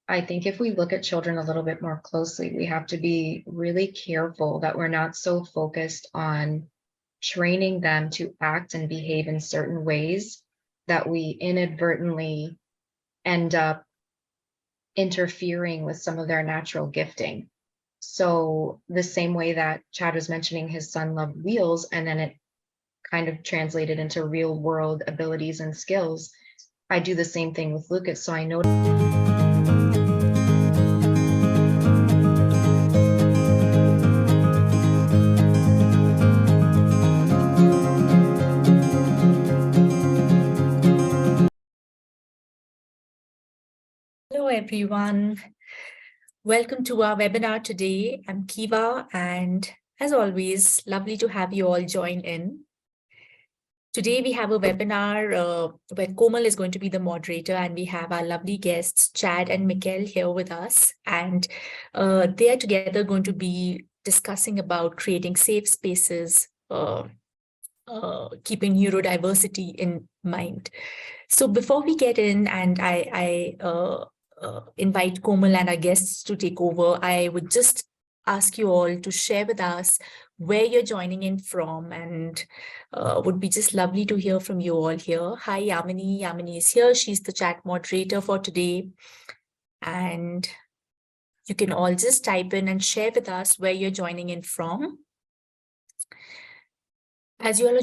I think if we look at children a little bit more closely, we have to be really careful that we're not so focused on training them to act and behave in certain ways that we inadvertently end up interfering with some of their natural gifting. So, the same way that Chad was mentioning his son loved wheels, and then it kind of translated into real world abilities and skills, I do the same thing with Lucas. So, I know. Hello, everyone. Welcome to our webinar today. I'm Kiva, and as always, lovely to have you all join in. Today, we have a webinar where Komal is going to be the moderator, and we have our lovely guests, Chad and Mikkel, here with us. And they are together going to be discussing about creating safe spaces, keeping neurodiversity in mind. So before we get in, and I invite Komal and our guests to take over, I would just ask you all to share with us where you're joining in from, and would be just lovely to hear from you all here. Hi, Yamini. Yamini is here. She's the chat moderator for today. And you can all just type in and share with us where you're joining in from. As you all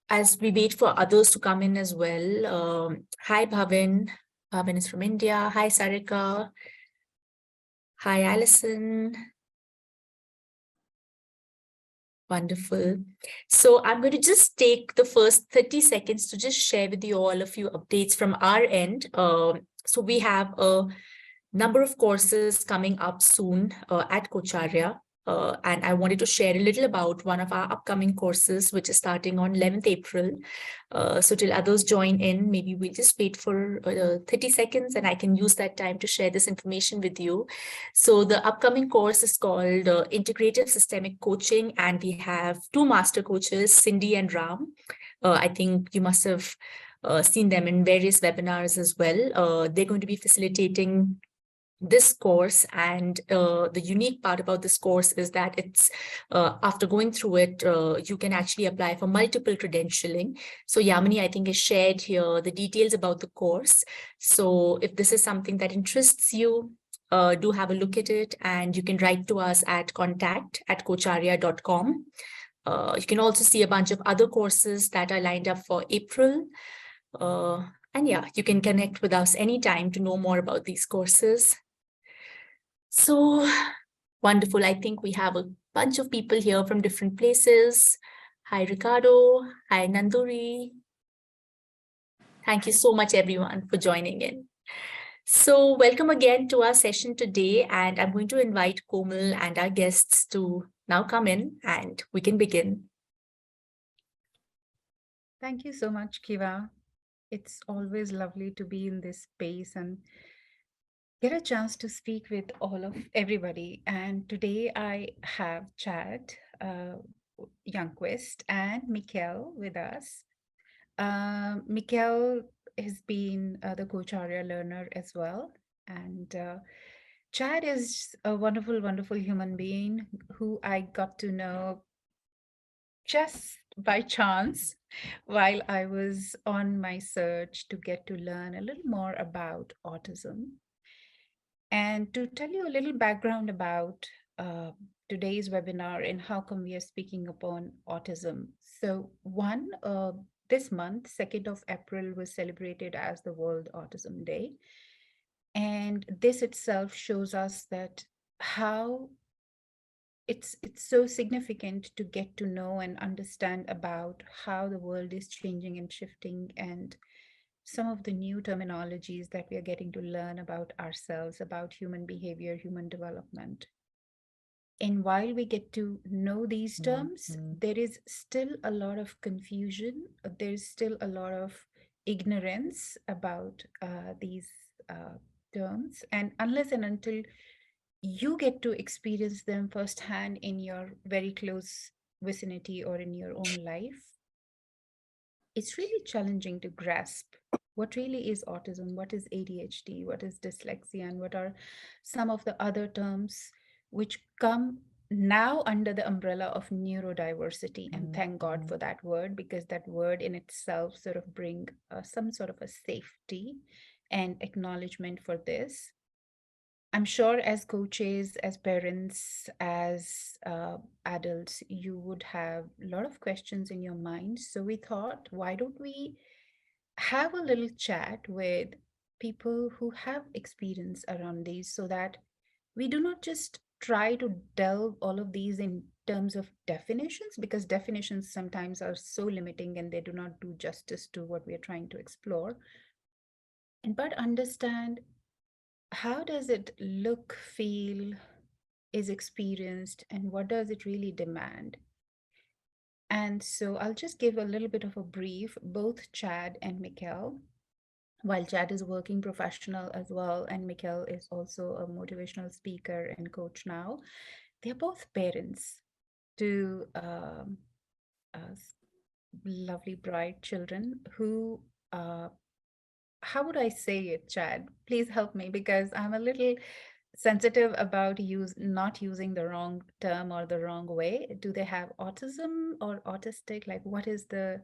as we wait for others to come in as well. Hi, Bhavin. Bhavin is from India. Hi, Sarika. Hi, Alison. Wonderful. So I'm going to just take the first 30 seconds to just share with you all a few updates from our end. So we have a number of courses coming up soon at Kocharya. And I wanted to share a little about one of our upcoming courses, which is starting on 11th April. So till others join in, maybe we'll just wait for 30 seconds and I can use that time to share this information with you. So the upcoming course is called Integrative Systemic Coaching, and we have two master coaches, Cindy and Ram. I think you must have seen them in various webinars as well. They're going to be facilitating this course, and the unique part about this course is that it's after going through it, you can actually apply for multiple credentialing. So Yamini, I think, has shared here the details about the course. So if this is something that interests you, do have a look at it, and you can write to us at contact@kocharya.com. You can also see a bunch of other courses that are lined up for April. And yeah, you can connect with us anytime to know more about these courses. So wonderful. I think we have a bunch of people here from different places. Hi, Ricardo. Hi, Nanduri. Thank you so much, everyone, for joining in. So welcome again to our session today, and I'm going to invite Komal and our guests to now come in and we can begin. Thank you so much, Kiva. It's always lovely to be in this space and get a chance to speak with all of everybody. And today I have Chad Youngquist and Mikkel with us. Mikkel has been the Kocharya learner as well. And Chad is a wonderful, wonderful human being who I got to know just by chance while I was on my search to get to learn a little more about autism. And to tell you a little background about today's webinar and how come we are speaking upon autism. So this month, 2nd of April, was celebrated as the World Autism Day. And this itself shows us that how it's so significant to get to know and understand about how the world is changing and shifting, and some of the new terminologies that we are getting to learn about ourselves, about human behavior, human development. And while we get to know these terms, there is still a lot of confusion. There's still a lot of ignorance about these terms. And unless and until you get to experience them firsthand in your very close vicinity or in your own life, it's really challenging to grasp what really is autism, what is ADHD, what is dyslexia, and what are some of the other terms which come now under the umbrella of neurodiversity. And thank God for that word, because that word in itself sort of bring some sort of a safety and acknowledgement for this. I'm sure as coaches, as parents, as adults, you would have a lot of questions in your mind. So we thought, why don't we have a little chat with people who have experience around these, so that we do not just try to delve all of these in terms of definitions, because definitions sometimes are so limiting and they do not do justice to what we are trying to explore, but understand how does it look, feel, is experienced, and what does it really demand. And so I'll just give a little bit of a brief. Both Chad and Mikkel, while Chad is a working professional as well, and Mikkel is also a motivational speaker and coach now, they're both parents to lovely, bright children who, how would I say it, Chad? Please help me, because I'm a little sensitive about not using the wrong term or the wrong way. Do they have autism or autistic? Like, what is the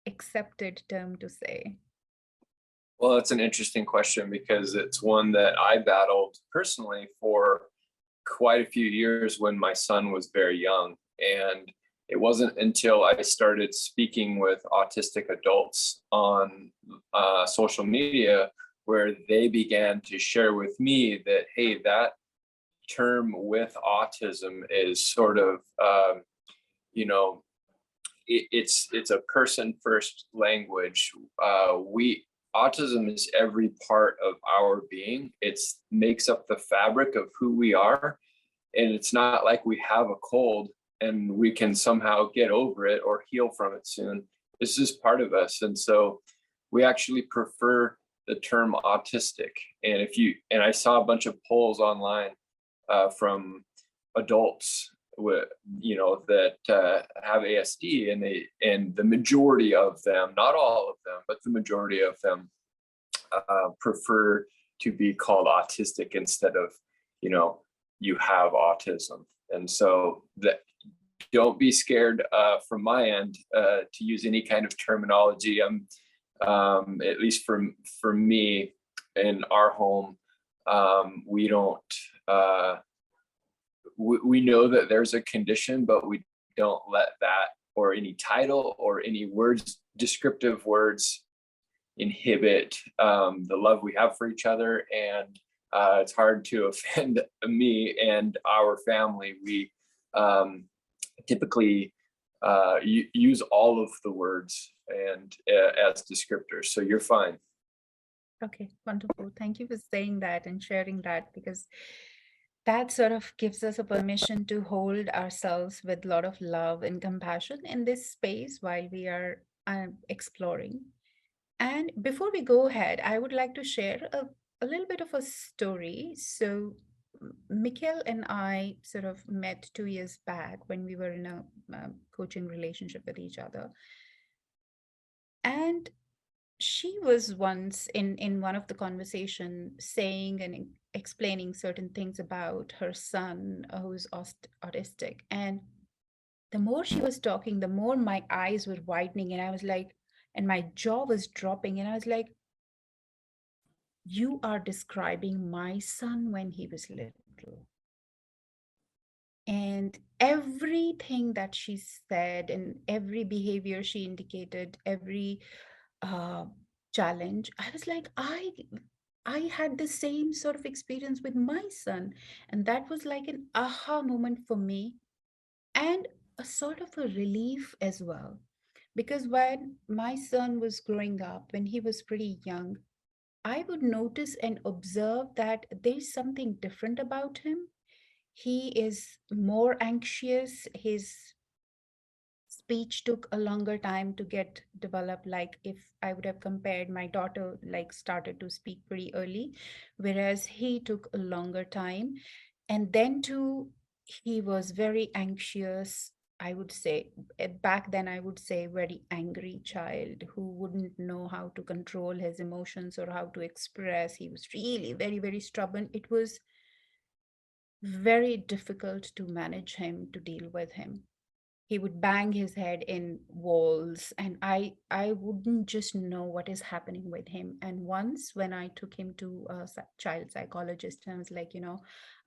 accepted term to say? Well, that's an interesting question, because it's one that I battled personally for quite a few years when my son was very young. And it wasn't until I started speaking with autistic adults on social media where they began to share with me that, hey, that term with autism is sort of, it's a person first language. Autism is every part of our being. It makes up the fabric of who we are. And it's not like we have a cold and we can somehow get over it or heal from it soon. This is part of us. And so we actually prefer the term autistic. And I saw a bunch of polls online from adults that have ASD, and the majority of them, not all of them, but the majority of them prefer to be called autistic instead of, you have autism. And so don't be scared from my end to use any kind of terminology. At least for me in our home, we don't, we know that there's a condition, but we don't let that or any title or any words, descriptive words, inhibit the love we have for each other. And it's hard to offend me and our family. We typically use all of the words and as descriptors, so you're fine. Okay, wonderful. Thank you for saying that and sharing that, because that sort of gives us a permission to hold ourselves with a lot of love and compassion in this space while we are exploring. And before we go ahead, I would like to share a little bit of a story. So Mikkel and I sort of met 2 years back when we were in a coaching relationship with each other. And she was once in one of the conversation saying and explaining certain things about her son who's autistic. And the more she was talking, the more my eyes were widening, and I was like, and my jaw was dropping, and I was like, you are describing my son when he was little. And everything that she said and every behavior she indicated, every challenge, I was like, I had the same sort of experience with my son. And that was like an aha moment for me, and a sort of a relief as well. Because when my son was growing up, when he was pretty young, I would notice and observe that there's something different about him. He is more anxious. His speech took a longer time to get developed. Like if I would have compared, my daughter like started to speak pretty early, whereas he took a longer time. And then too, he was very anxious, I would say, back then, I would say very angry child who wouldn't know how to control his emotions or how to express. He was really very, very stubborn. It was very difficult to manage him, to deal with him. He would bang his head in walls, and I wouldn't just know what is happening with him. And once when I took him to a child psychologist, and I was like,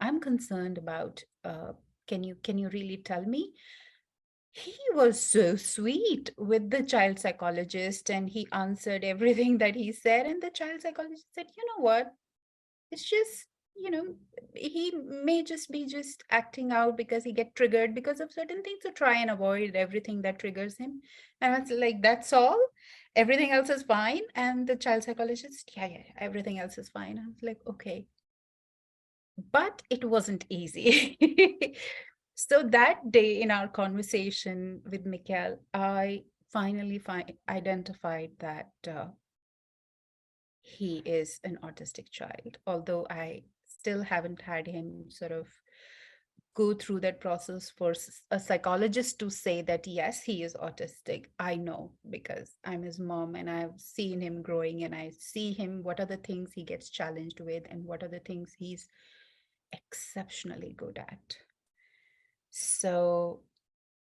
I'm concerned about, can you really tell me? He was so sweet with the child psychologist, and he answered everything that he said. And the child psychologist said, you know what? It's just, he may just be just acting out because he get triggered because of certain things. So try and avoid everything that triggers him. And I was like, that's all? Everything else is fine? And the child psychologist, yeah, everything else is fine. I was like, okay. But it wasn't easy. So that day in our conversation with Mikhail, I finally identified that he is an autistic child, although I still haven't had him sort of go through that process for a psychologist to say that, yes, he is autistic. I know because I'm his mom and I've seen him growing, and I see him, what are the things he gets challenged with and what are the things he's exceptionally good at. So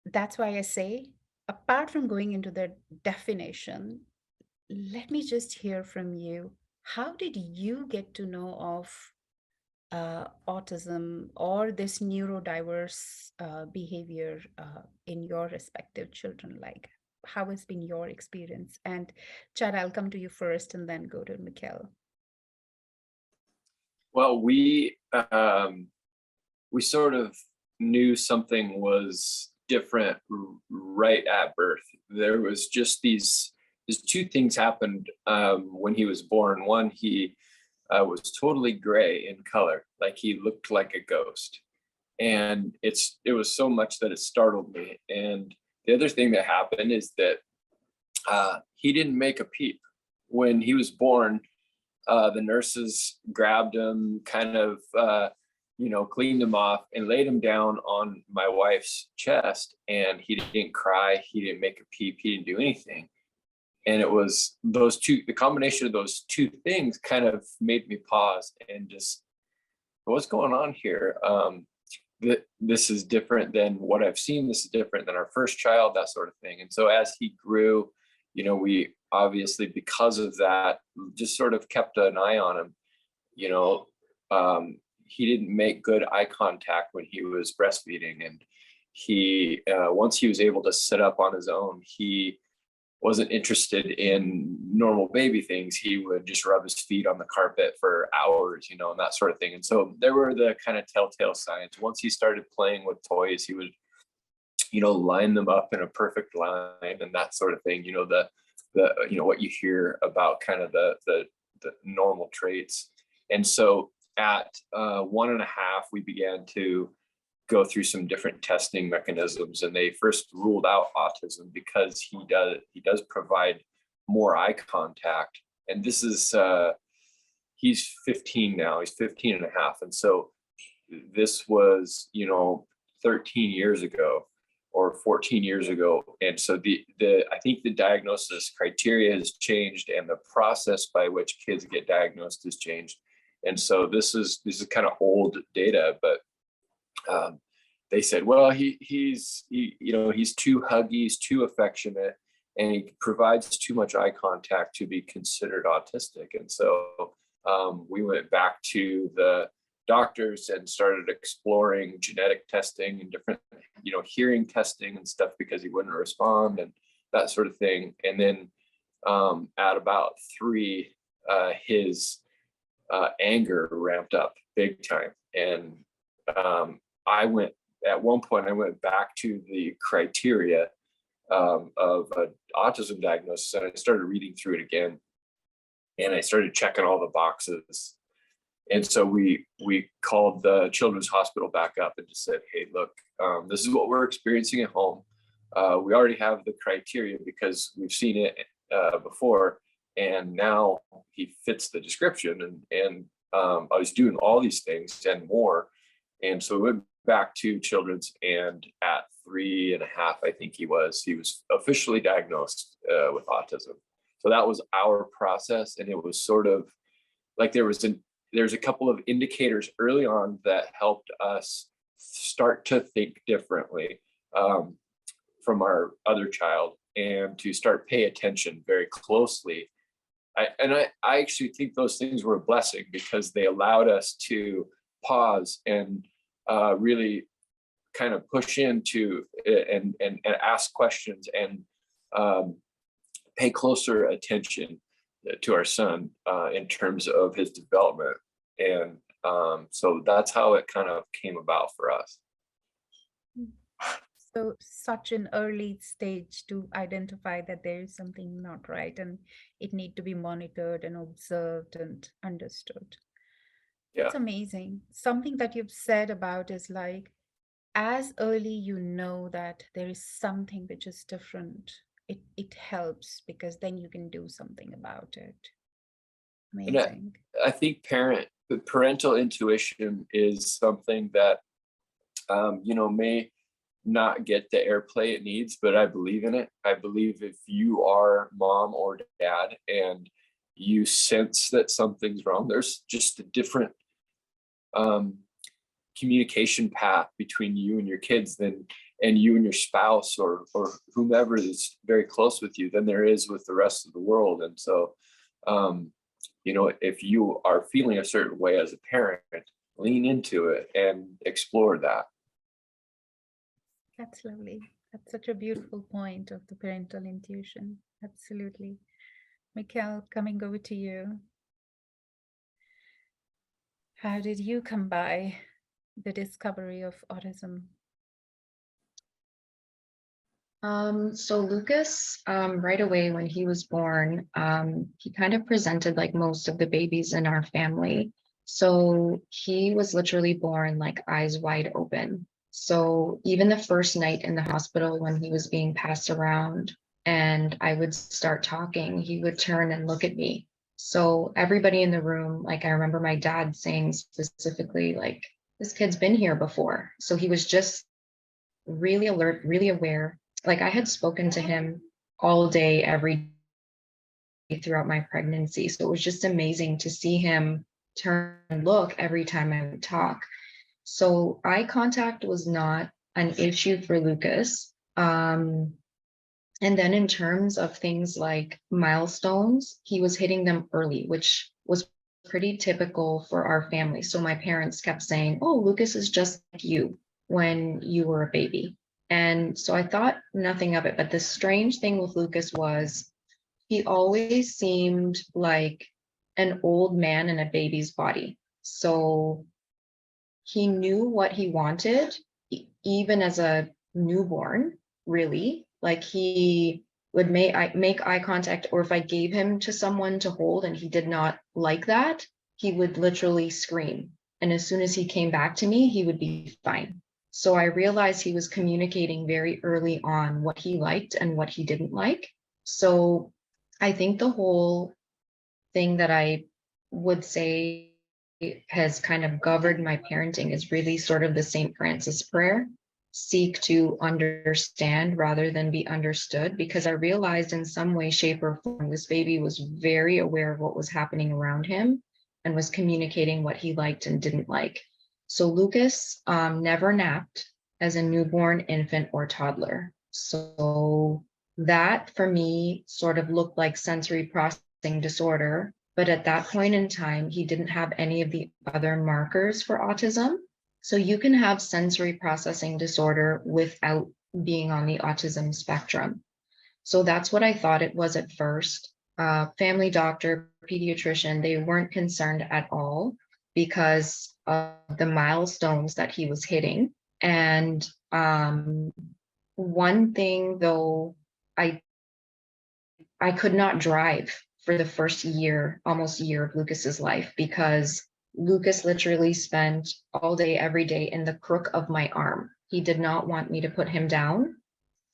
that's why I say, apart from going into the definition, let me just hear from you. How did you get to know of autism or this neurodiverse behavior in your respective children? Like, how has been your experience? And Chad, I'll come to you first and then go to Mikhail. Well, we sort of knew something was different right at birth. There was just these two things happened when he was born. One, he was totally gray in color, like he looked like a ghost, and it was so much that it startled me. And the other thing that happened is that he didn't make a peep when he was born. The nurses grabbed him, kind of cleaned him off and laid him down on my wife's chest, and he didn't cry, he didn't make a peep, he didn't do anything. And it was the combination of those two things kind of made me pause and just, what's going on here? This is different than what I've seen. This is different than our first child, that sort of thing. And so as he grew, we obviously, because of that, just sort of kept an eye on him. He didn't make good eye contact when he was breastfeeding. And he, once he was able to sit up on his own, he wasn't interested in normal baby things. He would just rub his feet on the carpet for hours, and that sort of thing. And so there were the kind of telltale signs. Once he started playing with toys, he would, line them up in a perfect line and that sort of thing. The what you hear about kind of the normal traits. And so at 1.5, we began to go through some different testing mechanisms, and they first ruled out autism because he does provide more eye contact. And this is he's 15 now, he's 15 and a half. And so this was 13 years ago or 14 years ago. And so I think the diagnosis criteria has changed, and the process by which kids get diagnosed has changed. And so this is kind of old data, but they said, well, he's too huggy, he's too affectionate, and he provides too much eye contact to be considered autistic. And so we went back to the doctors and started exploring genetic testing and different, hearing testing and stuff, because he wouldn't respond and that sort of thing. And then at about 3, his anger ramped up big time. And at one point I went back to the criteria of an autism diagnosis, and I started reading through it again, and I started checking all the boxes. And so we called the children's hospital back up and just said, hey, look, this is what we're experiencing at home. We already have the criteria because we've seen it before, and now he fits the description. And I was doing all these things and more. And so we went back to children's, and at 3.5, I think he was officially diagnosed with autism. So that was our process. And it was sort of like there's a couple of indicators early on that helped us start to think differently from our other child, and to start pay attention very closely. I actually think those things were a blessing, because they allowed us to pause and really kind of push into and ask questions and pay closer attention to our son in terms of his development. And so that's how it kind of came about for us. So such an early stage to identify that there is something not right and it need to be monitored and observed and understood. Yeah. It's amazing. Something that you've said about is like, as early you know that there is something which is different, it helps, because then you can do something about it. Amazing. I think parental intuition is something that may not get the airplay it needs, but I believe in it. I believe if you are mom or dad and you sense that something's wrong, there's just a different communication path between you and your kids and you and your spouse or whomever is very close with you than there is with the rest of the world. And so if you are feeling a certain way as a parent, lean into it and explore that. That's lovely. That's such a beautiful point of the parental intuition. Absolutely. Mikkel, coming over to you. How did you come by the discovery of autism? So Lucas, right away when he was born, he kind of presented like most of the babies in our family. So he was literally born like eyes wide open. So even the first night in the hospital when he was being passed around and I would start talking, he would turn and look at me. So everybody in the room, like I remember my dad saying specifically, like, this kid's been here before. So he was just really alert, really aware. Like I had spoken to him all day, every day throughout my pregnancy. So it was just amazing to see him turn and look every time I would talk. So eye contact was not an issue for Lucas. And then in terms of things like milestones, he was hitting them early, which was pretty typical for our family. So my parents kept saying, oh, Lucas is just like you when you were a baby. And so I thought nothing of it. But the strange thing with Lucas was he always seemed like an old man in a baby's body. So he knew what he wanted, even as a newborn, really. Like he would make eye contact, or if I gave him to someone to hold and he did not like that, he would literally scream. And as soon as he came back to me, he would be fine. So I realized he was communicating very early on what he liked and what he didn't like. So I think the whole thing that I would say has kind of governed my parenting is really sort of the St. Francis prayer, seek to understand rather than be understood, because I realized in some way, shape, or form, this baby was very aware of what was happening around him and was communicating what he liked and didn't like. So Lucas never napped as a newborn, infant, or toddler. So that for me sort of looked like sensory processing disorder. But at that point in time, he didn't have any of the other markers for autism. So you can have sensory processing disorder without being on the autism spectrum. So that's what I thought it was at first. Family doctor, pediatrician, they weren't concerned at all because of the milestones that he was hitting. And one thing though, I could not drive for the first year, almost year of Lucas's life, because Lucas literally spent all day, every day in the crook of my arm. He did not want me to put him down.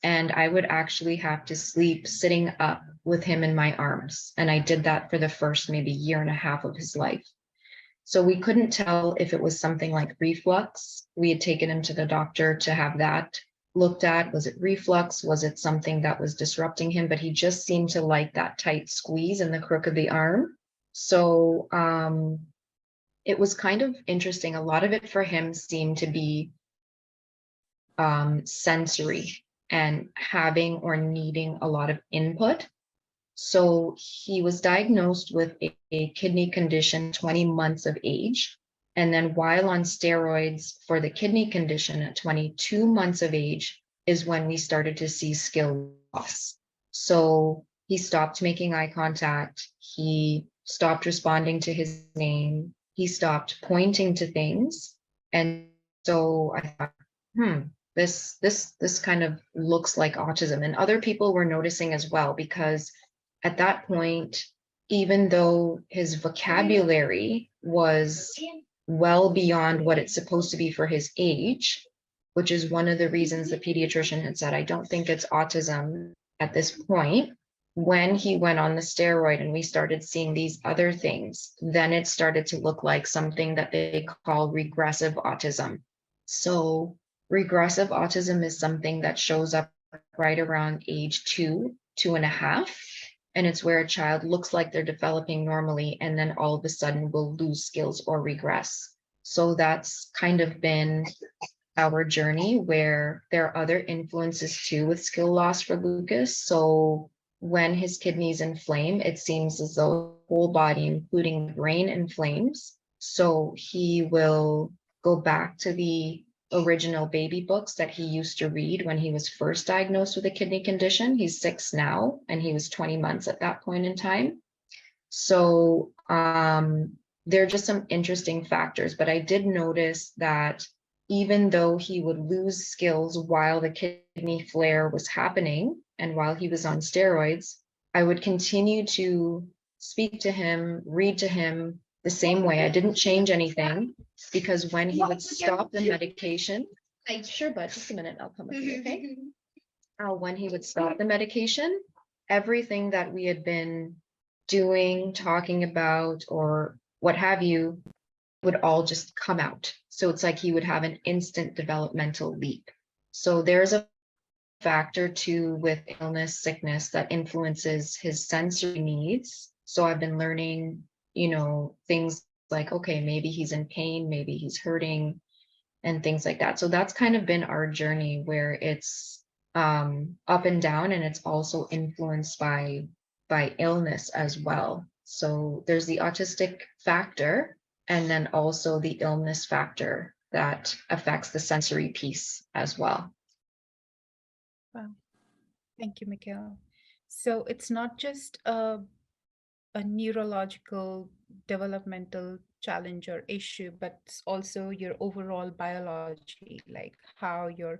And I would actually have to sleep sitting up with him in my arms. And I did that for the first maybe year and a half of his life. So we couldn't tell if it was something like reflux. We had taken him to the doctor to have that looked at. Was it reflux? Was it something that was disrupting him? But he just seemed to like that tight squeeze in the crook of the arm. So it was kind of interesting. A lot of it for him seemed to be sensory and having or needing a lot of input. So he was diagnosed with a kidney condition 20 months of age. And then while on steroids for the kidney condition at 22 months of age is when we started to see skill loss. So he stopped making eye contact. He stopped responding to his name. He stopped pointing to things. And so I thought, this kind of looks like autism. And other people were noticing as well, because at that point, even though his vocabulary was well beyond what it's supposed to be for his age, which is one of the reasons the pediatrician had said, I don't think it's autism at this point. When he went on the steroid and we started seeing these other things, then it started to look like something that they call regressive autism. So regressive autism is something that shows up right around age 2.5. And it's where a child looks like they're developing normally, and then all of a sudden will lose skills or regress. So that's kind of been our journey, where there are other influences too with skill loss for Lucas. So when his kidneys inflame, it seems as though the whole body, including the brain, inflames. So he will go back to the original baby books that he used to read when he was first diagnosed with a kidney condition. He's 6 now, and he was 20 months at that point in time. So there are just some interesting factors, but I did notice that even though he would lose skills while the kidney flare was happening and while he was on steroids, I would continue to speak to him, read to him the same way. I didn't change anything, because when he would stop the medication, sure, bud, just a minute, I'll come with you, okay? When he would stop the medication, everything that we had been doing, talking about, or what have you, would all just come out. So it's like he would have an instant developmental leap. So there's a factor too with illness, sickness, that influences his sensory needs. So I've been learning, things like, okay, maybe he's in pain, maybe he's hurting, and things like that. So that's kind of been our journey, where it's up and down, and it's also influenced by illness as well. So there's the autistic factor, and then also the illness factor that affects the sensory piece as well. Wow. Thank you, Mikhail. So it's not just a neurological developmental challenge or issue, but it's also your overall biology, like how your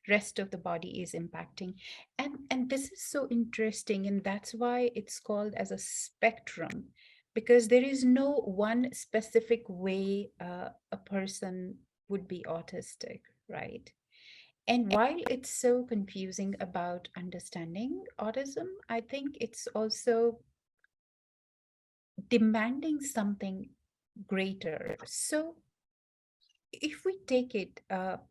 rest of the body is impacting. And this is so interesting, and that's why it's called as a spectrum, because there is no one specific way a person would be autistic, right? And while it's so confusing about understanding autism, I think it's also demanding something greater. So if we take it,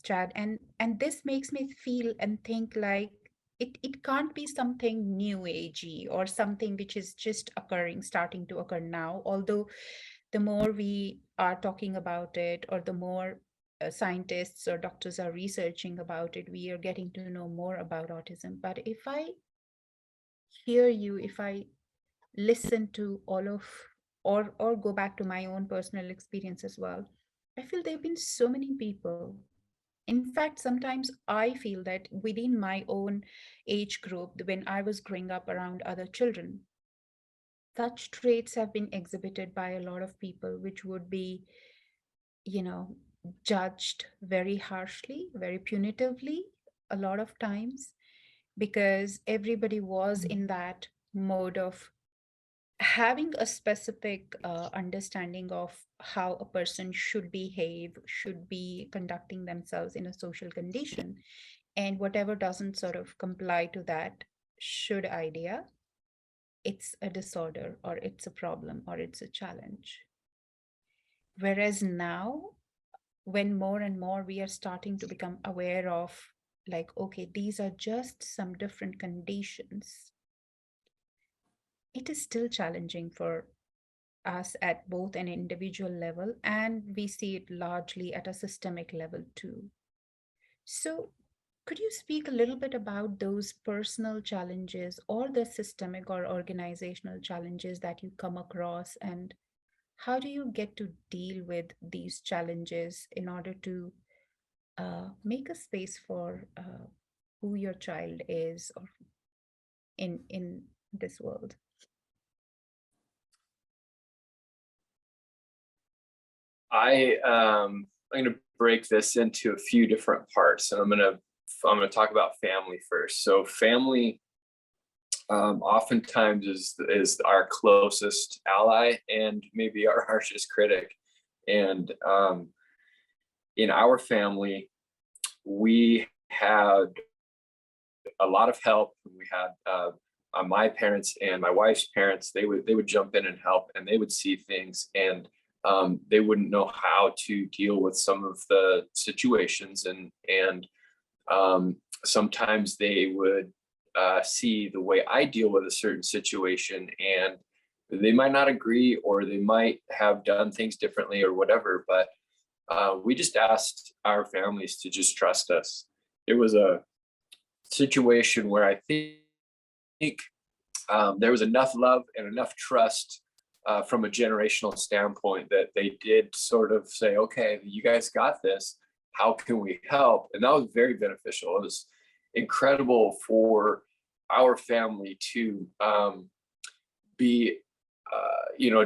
Chad, and this makes me feel and think like it can't be something new agey or something which is just starting to occur now, although the more we are talking about it, or the more scientists or doctors are researching about it, we are getting to know more about autism. But if I hear you, if I listen to all of, or go back to my own personal experience as well, I feel there have been so many people. In fact, sometimes I feel that within my own age group, when I was growing up around other children, such traits have been exhibited by a lot of people, which would be, you know, judged very harshly, very punitively, a lot of times, because everybody was in that mode of having a specific understanding of how a person should behave, should be conducting themselves in a social condition. And whatever doesn't sort of comply to that should idea, it's a disorder, or it's a problem, or it's a challenge. Whereas now, when more and more we are starting to become aware of like, okay, these are just some different conditions, it is still challenging for us at both an individual level, and we see it largely at a systemic level too. So, could you speak a little bit about those personal challenges or the systemic or organizational challenges that you come across, and how do you get to deal with these challenges in order to make a space for who your child is or in this world? I'm going to break this into a few different parts, and I'm going to talk about family first. So family oftentimes is our closest ally and maybe our harshest critic. And in our family, we had a lot of help. We had my parents and my wife's parents. They would jump in and help, and they would see things, and they wouldn't know how to deal with some of the situations, and sometimes they would see the way I deal with a certain situation, and they might not agree, or they might have done things differently or whatever, but we just asked our families to just trust us. There was a situation where I think there was enough love and enough trust from a generational standpoint that they did sort of say, okay, you guys got this. How can we help? And that was very beneficial. It was incredible for our family to be,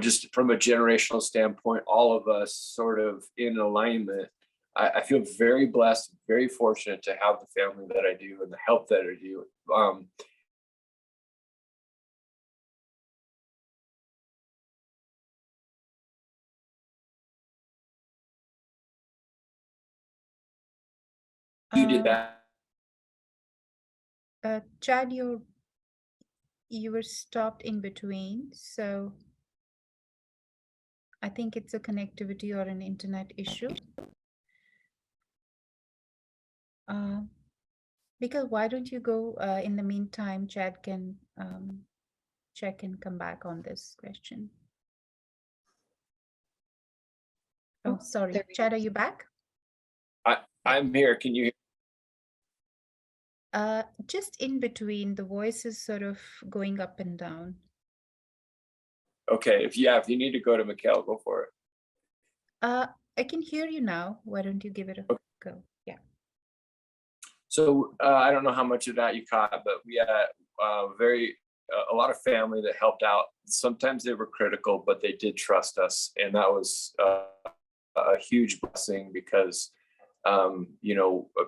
just from a generational standpoint, all of us sort of in alignment. I feel very blessed, very fortunate to have the family that I do and the help that I do. You did that. Chad, you were stopped in between, so I think it's a connectivity or an internet issue. Because why don't you go in the meantime, Chad can check and come back on this question. Oh, sorry. There we Chad, go. are you back? I'm here. Can you? Just in between, the voice is sort of going up and down. Okay. If you need to go to Mikhail, go for it. I can hear you now. Why don't you give it a go? Yeah. So I don't know how much of that you caught, but we had a lot of family that helped out. Sometimes they were critical, but they did trust us, and that was a huge blessing because a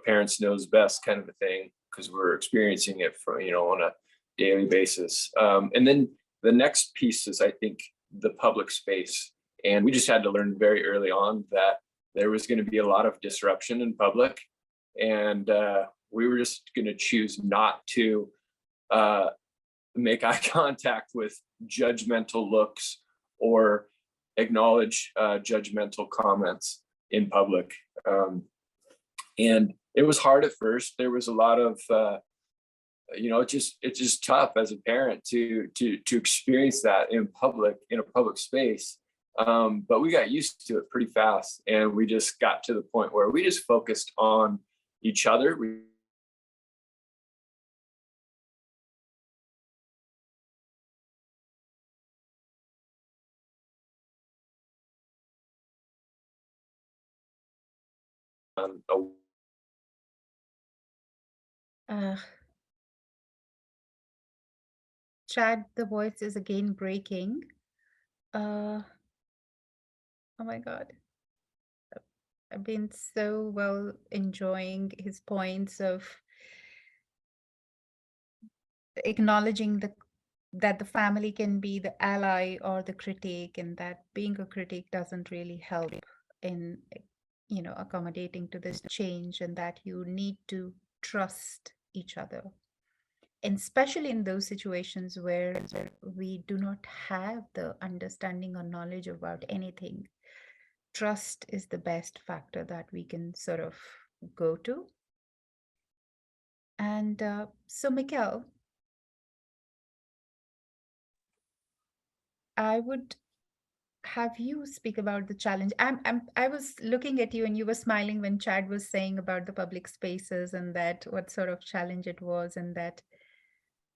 parents knows best kind of a thing, because we're experiencing it on a daily basis. And then the next piece is, I think, the public space, and we just had to learn very early on that there was going to be a lot of disruption in public, and we were just going to choose not to make eye contact with judgmental looks or acknowledge judgmental comments in public. And it was hard at first. There was a lot of it's just tough as a parent to experience that in a public space. But we got used to it pretty fast, and we just got to the point where we just focused on each other. Chad, the voice is again breaking. Oh my God. I've been so well enjoying his points of acknowledging that the family can be the ally or the critique, and that being a critique doesn't really help in accommodating to this change, and that you need to trust each other. And especially in those situations where we do not have the understanding or knowledge about anything, trust is the best factor that we can sort of go to. And so, Mikkel, I would have you speak about the challenge. I was looking at you and you were smiling when Chad was saying about the public spaces and that what sort of challenge it was, and that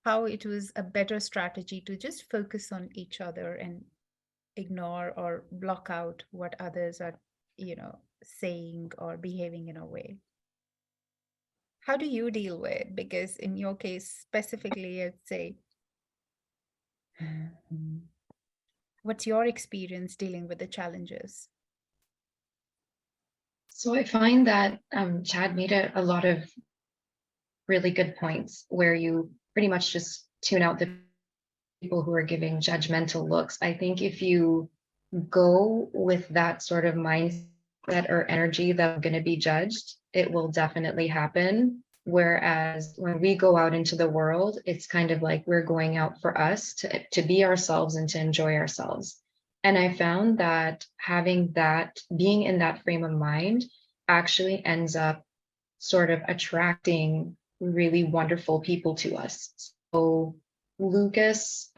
how it was a better strategy to just focus on each other and ignore or block out what others are, saying or behaving in a way. How do you deal with? Because in your case specifically, I'd say, what's your experience dealing with the challenges? So I find that Chad made a lot of really good points where you pretty much just tune out the people who are giving judgmental looks. I think if you go with that sort of mindset or energy that I'm going to be judged, it will definitely happen. Whereas when we go out into the world, it's kind of like we're going out for us to be ourselves and to enjoy ourselves. And I found that having that, being in that frame of mind, actually ends up sort of attracting really wonderful people to us. So Lucas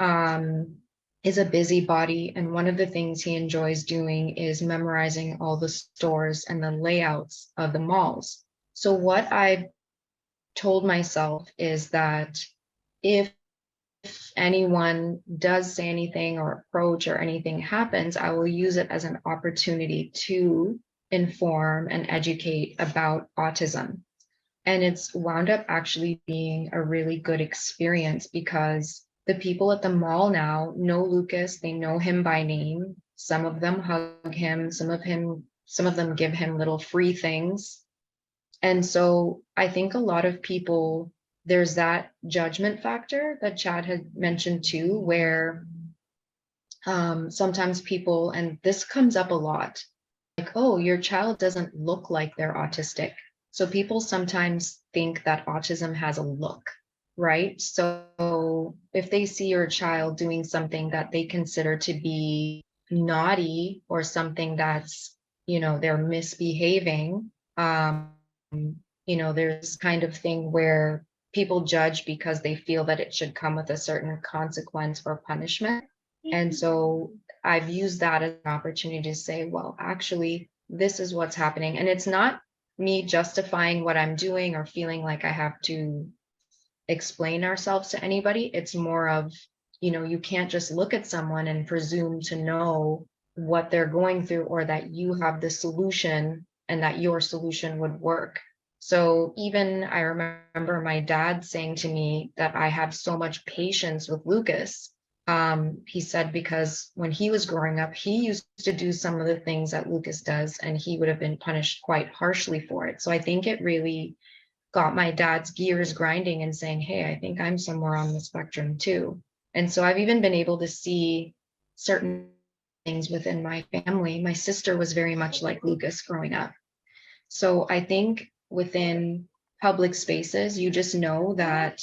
is a busybody, and one of the things he enjoys doing is memorizing all the stores and the layouts of the malls. So what I told myself is that if anyone does say anything or approach or anything happens, I will use it as an opportunity to inform and educate about autism. And it's wound up actually being a really good experience because the people at the mall now know Lucas, they know him by name. Some of them hug him, some of them give him little free things. And so I think a lot of people, there's that judgment factor that Chad had mentioned too, where sometimes people, and this comes up a lot, like, oh, your child doesn't look like they're autistic. So people sometimes think that autism has a look, right? So if they see your child doing something that they consider to be naughty or something that's, they're misbehaving, there's kind of thing where people judge because they feel that it should come with a certain consequence or punishment. And so I've used that as an opportunity to say, well, actually, this is what's happening. And it's not me justifying what I'm doing or feeling like I have to explain ourselves to anybody. It's more of, you can't just look at someone and presume to know what they're going through or that you have the solution and that your solution would work. So even I remember my dad saying to me that I have so much patience with Lucas. He said because when he was growing up, he used to do some of the things that Lucas does, and he would have been punished quite harshly for it. So I think it really got my dad's gears grinding and saying, hey, I think I'm somewhere on the spectrum too. And so I've even been able to see certain things within my family. My sister was very much like Lucas growing up. So I think within public spaces, you just know that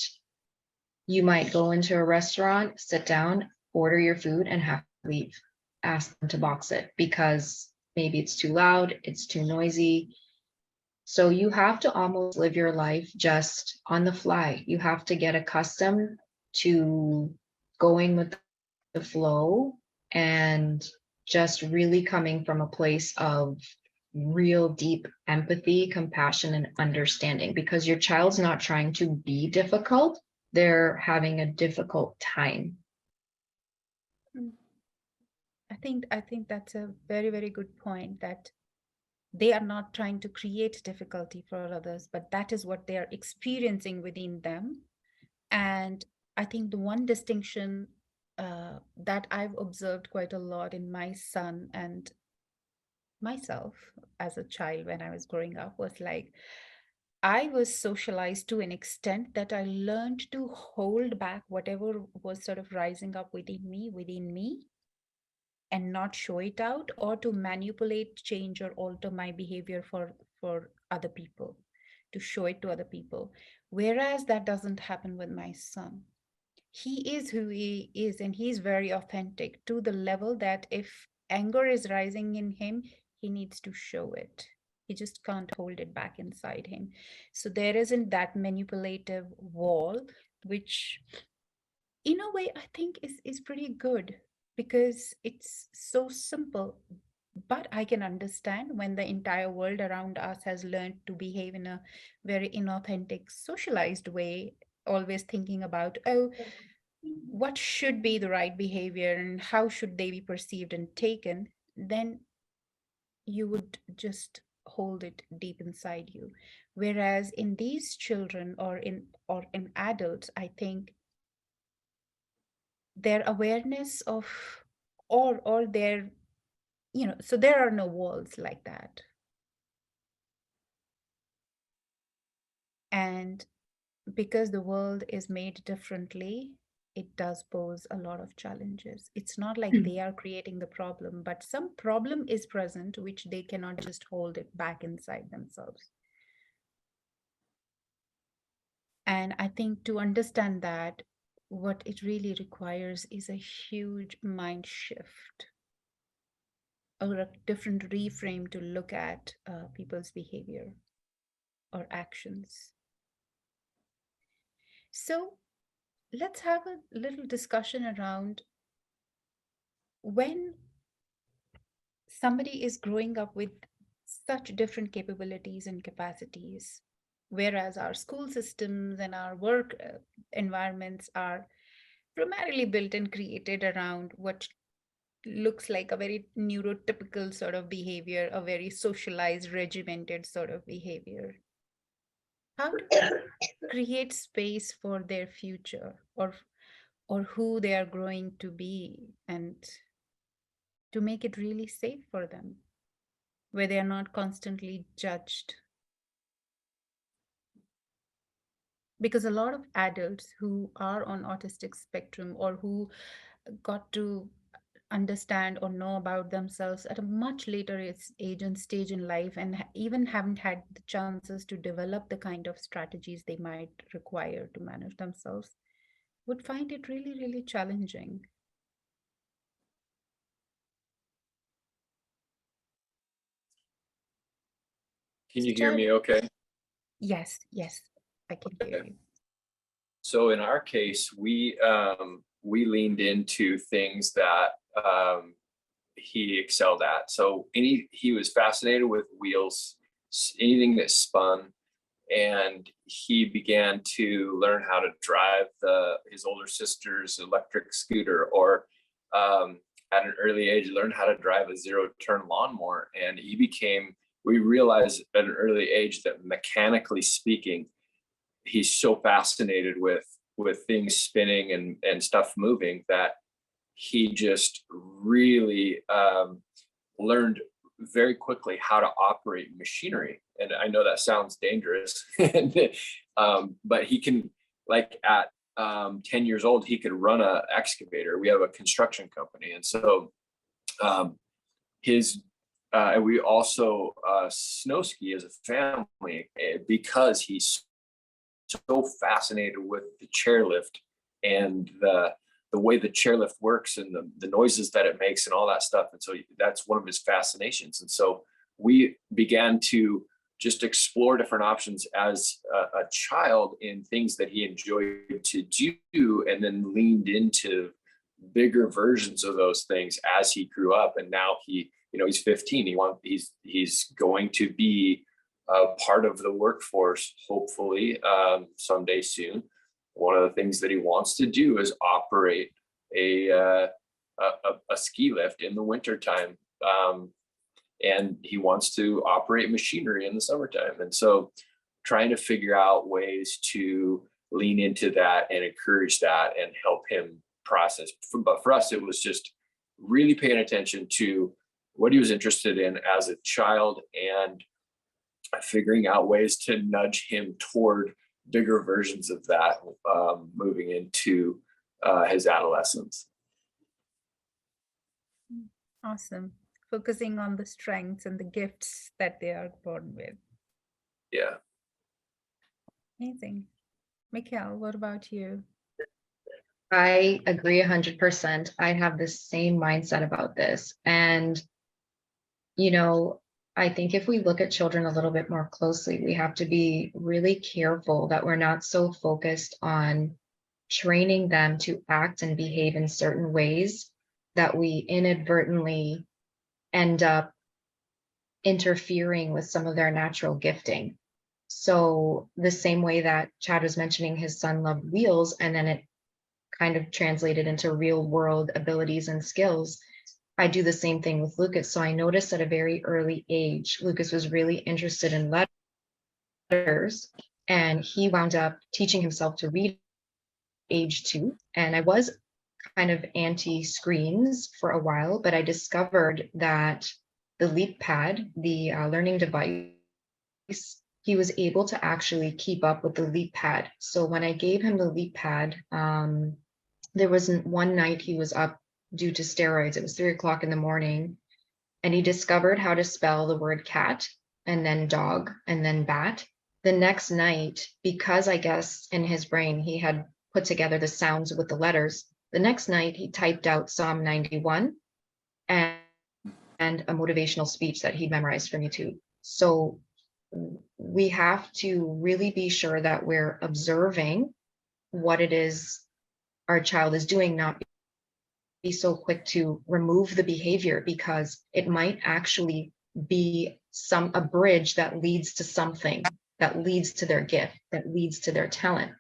you might go into a restaurant, sit down, order your food, and have to leave. Ask them to box it because maybe it's too loud, it's too noisy. So you have to almost live your life just on the fly. You have to get accustomed to going with the flow and just really coming from a place of real deep empathy, compassion, and understanding, because your child's not trying to be difficult. They're having a difficult time. I think that's a very, very good point, that they are not trying to create difficulty for others, but that is what they are experiencing within them. And I think the one distinction that I've observed quite a lot in my son and myself as a child when I was growing up was like, I was socialized to an extent that I learned to hold back whatever was sort of rising up within me, and not show it out, or to manipulate, change, or alter my behavior for other people, to show it to other people. Whereas that doesn't happen with my son. He is who he is, and he's very authentic to the level that if anger is rising in him, he needs to show it. He just can't hold it back inside him. So there isn't that manipulative wall, which in a way I think is pretty good because it's so simple. But I can understand when the entire world around us has learned to behave in a very inauthentic, socialized way, always thinking about, oh, what should be the right behavior and how should they be perceived and taken, then you would just hold it deep inside you. Whereas in these children or in adults, I think their awareness of or their, so there are no walls like that. And because the world is made differently, it does pose a lot of challenges. It's not like they are creating the problem, but some problem is present which they cannot just hold it back inside themselves. And I think to understand that, what it really requires is a huge mind shift or a different reframe to look at people's behavior or actions. So let's have a little discussion around when somebody is growing up with such different capabilities and capacities, whereas our school systems and our work environments are primarily built and created around what looks like a very neurotypical sort of behavior, a very socialized, regimented sort of behavior. How do we create space for their future or who they are growing to be, and to make it really safe for them, where they are not constantly judged? Because a lot of adults who are on autistic spectrum or who got to understand or know about themselves at a much later age and stage in life, and even haven't had the chances to develop the kind of strategies they might require to manage themselves, would find it really, really challenging. Can you hear me okay? Yes, I can hear Okay. you. So in our case, we leaned into things that he excelled at. So he was fascinated with wheels, anything that spun, and he began to learn how to drive his older sister's electric scooter, or at an early age learned how to drive a zero-turn lawnmower. And we realized at an early age that mechanically speaking, he's so fascinated with things spinning and stuff moving that he just really learned very quickly how to operate machinery. And I know that sounds dangerous, but he can, like at 10 years old, he could run an excavator. We have a construction company. And so and we also snow ski as a family because he's so fascinated with the chairlift and the way the chairlift works and the noises that it makes and all that stuff. And so that's one of his fascinations. And so we began to just explore different options as a child in things that he enjoyed to do, and then leaned into bigger versions of those things as he grew up. And now he's 15. He's going to be part of the workforce, hopefully someday soon. One of the things that he wants to do is operate a ski lift in the wintertime. And he wants to operate machinery in the summertime. And so trying to figure out ways to lean into that and encourage that and help him process. But for us, it was just really paying attention to what he was interested in as a child and figuring out ways to nudge him toward bigger versions of that moving into his adolescence. Awesome. Focusing on the strengths and the gifts that they are born with. Yeah. Amazing. Mikhail, what about you? I agree 100%. I have the same mindset about this. And, I think if we look at children a little bit more closely, we have to be really careful that we're not so focused on training them to act and behave in certain ways that we inadvertently end up interfering with some of their natural gifting. So, the same way that Chad was mentioning his son loved wheels, and then it kind of translated into real world abilities and skills. I do the same thing with Lucas. So I noticed at a very early age, Lucas was really interested in letters, and he wound up teaching himself to read age 2. And I was kind of anti screens for a while, but I discovered that the Leap Pad, the learning device, he was able to actually keep up with the Leap Pad. So when I gave him the Leap Pad, there wasn't one night he was up due to steroids. It was 3 o'clock in the morning, and he discovered how to spell the word cat and then dog and then bat. The next night, because I guess in his brain he had put together the sounds with the letters, the next night he typed out Psalm 91 and a motivational speech that he memorized from YouTube. So we have to really be sure that we're observing what it is our child is doing, not be so quick to remove the behavior, because it might actually be a bridge that leads to something, that leads to their gift, that leads to their talent.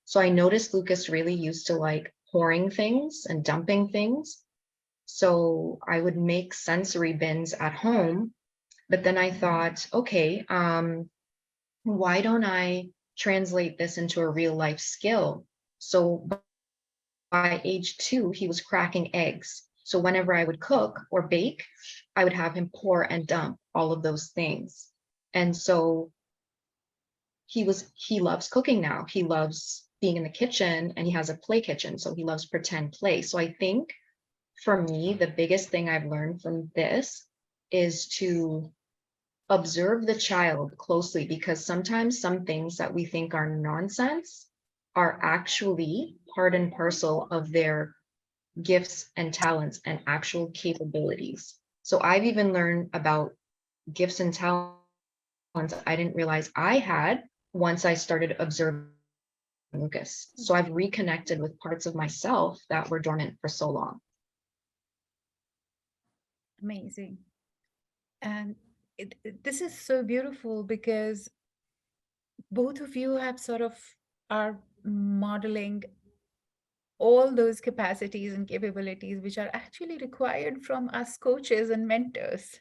So I noticed Lucas really used to like pouring things and dumping things. So I would make sensory bins at home, but then I thought, okay, why don't I translate this into a real life skill? So by age 2, he was cracking eggs. So whenever I would cook or bake, I would have him pour and dump all of those things. And so he loves cooking now. He loves being in the kitchen, and he has a play kitchen. So he loves pretend play. So I think for me, the biggest thing I've learned from this is to observe the child closely, because sometimes some things that we think are nonsense are actually part and parcel of their gifts and talents and actual capabilities. So I've even learned about gifts and talents I didn't realize I had once I started observing Lucas. So I've reconnected with parts of myself that were dormant for so long. Amazing. And this is so beautiful because both of you have sort of are modeling all those capacities and capabilities which are actually required from us coaches and mentors.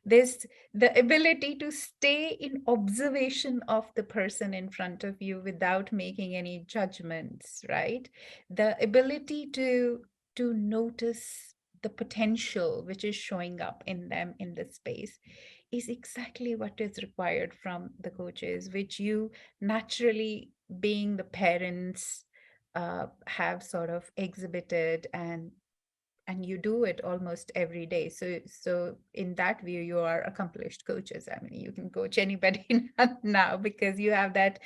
There's the ability to stay in observation of the person in front of you without making any judgments, right? The ability to notice the potential which is showing up in them in this space is exactly what is required from the coaches, which you naturally, being the parents, have sort of exhibited, and you do it almost every day. So in that view, you are accomplished coaches. I mean, you can coach anybody now because you have that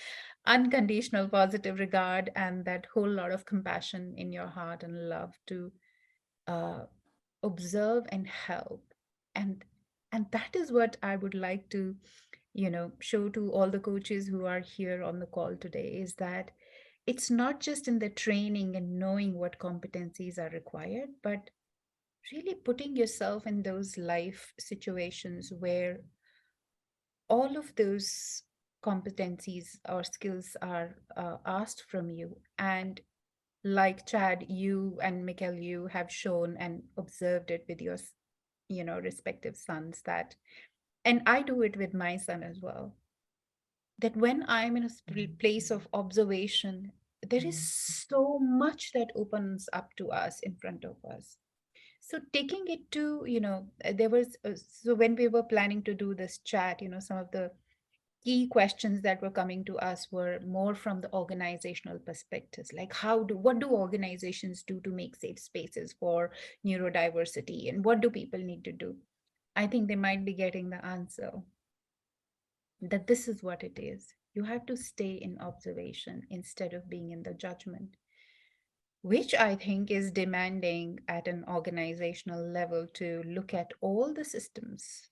unconditional positive regard and that whole lot of compassion in your heart and love to observe and help. And that is what I would like to show to all the coaches who are here on the call today, is that it's not just in the training and knowing what competencies are required, but really putting yourself in those life situations where all of those competencies or skills are asked from you. And like Chad, you and Mikkel, you have shown and observed it with your respective sons, that, and I do it with my son as well, that when I'm in a place of observation, there is so much that opens up to us in front of us. So taking it to, there was, so when we were planning to do this chat, some of the key questions that were coming to us were more from the organizational perspectives, like what do organizations do to make safe spaces for neurodiversity, and what do people need to do? I think they might be getting the answer that this is what it is. You have to stay in observation instead of being in the judgment, which I think is demanding at an organizational level to look at all the systems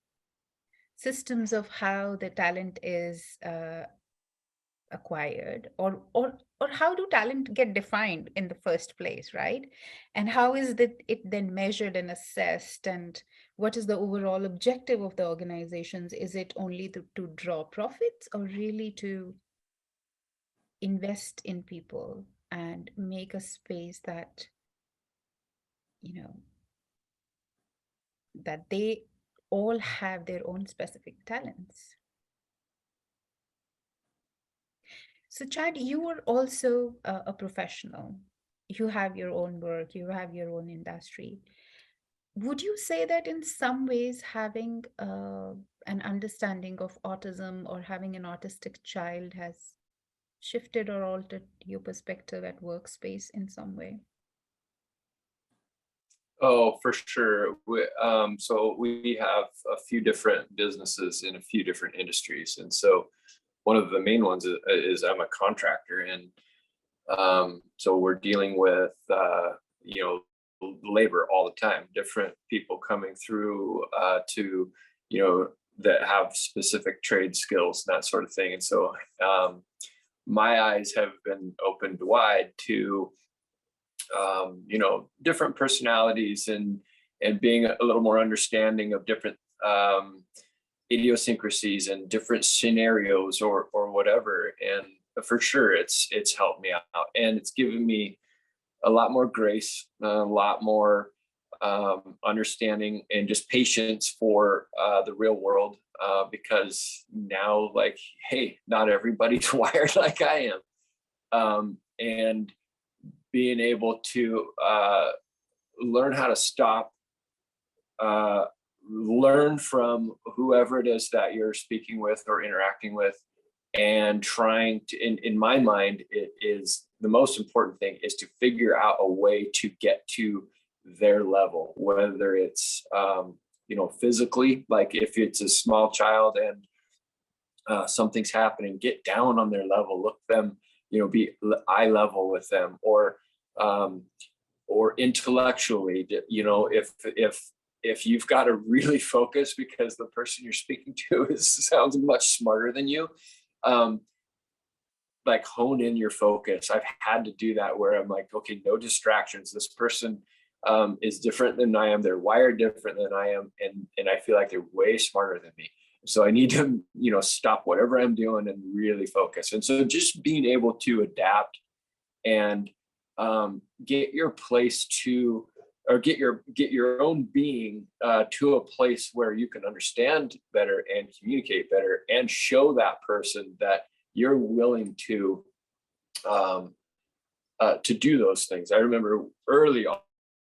systems of how the talent is acquired, or how do talent get defined in the first place, right? And how is it then measured and assessed, and what is the overall objective of the organizations? Is it only to draw profits, or really to invest in people and make a space that, you know, that they all have their own specific talents? So, Chad, you are also a professional. You have your own work, you have your own industry. Would you say that in some ways having an understanding of autism or having an autistic child has shifted or altered your perspective at workspace in some way? Oh, for sure. So we have a few different businesses in a few different industries. And so one of the main ones is I'm a contractor. And so we're dealing with, labor all the time, different people coming through to, that have specific trade skills, that sort of thing. And so my eyes have been opened wide to different personalities and being a little more understanding of different idiosyncrasies and different scenarios or whatever. And for sure, it's helped me out, and it's given me a lot more grace, a lot more understanding, and just patience for the real world. Because now, like, hey, not everybody's wired like I am, and being able to learn how to stop, learn from whoever it is that you're speaking with or interacting with, and trying to, in my mind, it is the most important thing is to figure out a way to get to their level, whether it's, physically, like if it's a small child and something's happening, get down on their level, look them, be eye level with them, or intellectually, if you've got to really focus because the person you're speaking to sounds much smarter than you, like hone in your focus. I've had to do that where I'm like, okay, no distractions. This person is different than I am. They're wired different than I am. And I feel like they're way smarter than me. So I need to, stop whatever I'm doing and really focus. And so just being able to adapt and get your place to, or get your own being to a place where you can understand better and communicate better and show that person that you're willing to do those things. I remember early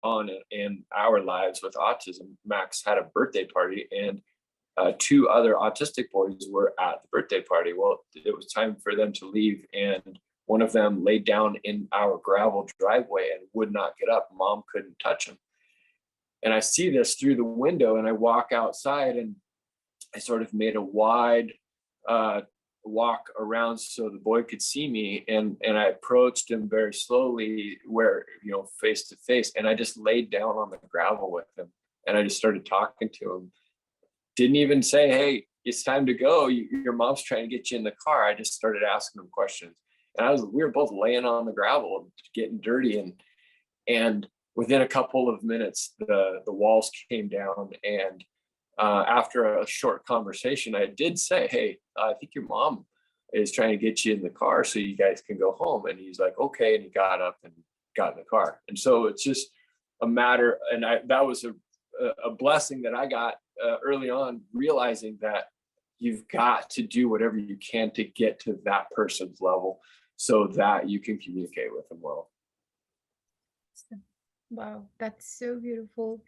on in our lives with autism, Max had a birthday party, and two other autistic boys were at the birthday party. Well, it was time for them to leave, and one of them laid down in our gravel driveway and would not get up. Mom couldn't touch him. And I see this through the window, and I walk outside, and I sort of made a wide walk around so the boy could see me. And I approached him very slowly, where, face to face. And I just laid down on the gravel with him, and I just started talking to him. Didn't even say, hey, it's time to go. Your mom's trying to get you in the car. I just started asking him questions. And we were both laying on the gravel and getting dirty. And within a couple of minutes, the walls came down. And after a short conversation, I did say, hey, I think your mom is trying to get you in the car so you guys can go home. And he's like, okay. And he got up and got in the car. And so it's just a matter, and that was a blessing that I got early on, realizing that you've got to do whatever you can to get to that person's level so that you can communicate with them well. Wow, that's so beautiful.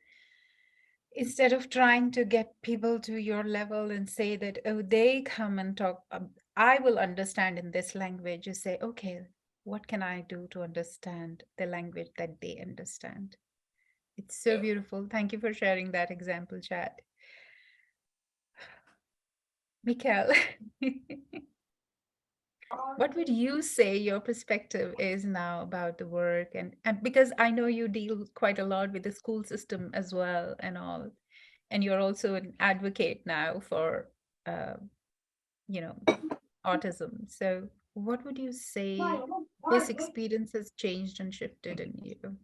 Instead of trying to get people to your level and say that, oh, they come and talk, I will understand in this language, you say, okay, what can I do to understand the language that they understand? It's so beautiful. Thank you for sharing that example, Chad. Mikhail, what would you say your perspective is now about the work? And because I know you deal quite a lot with the school system as well and all. and you're also an advocate now for, you know, autism. So what would you say this experience has changed and shifted in you?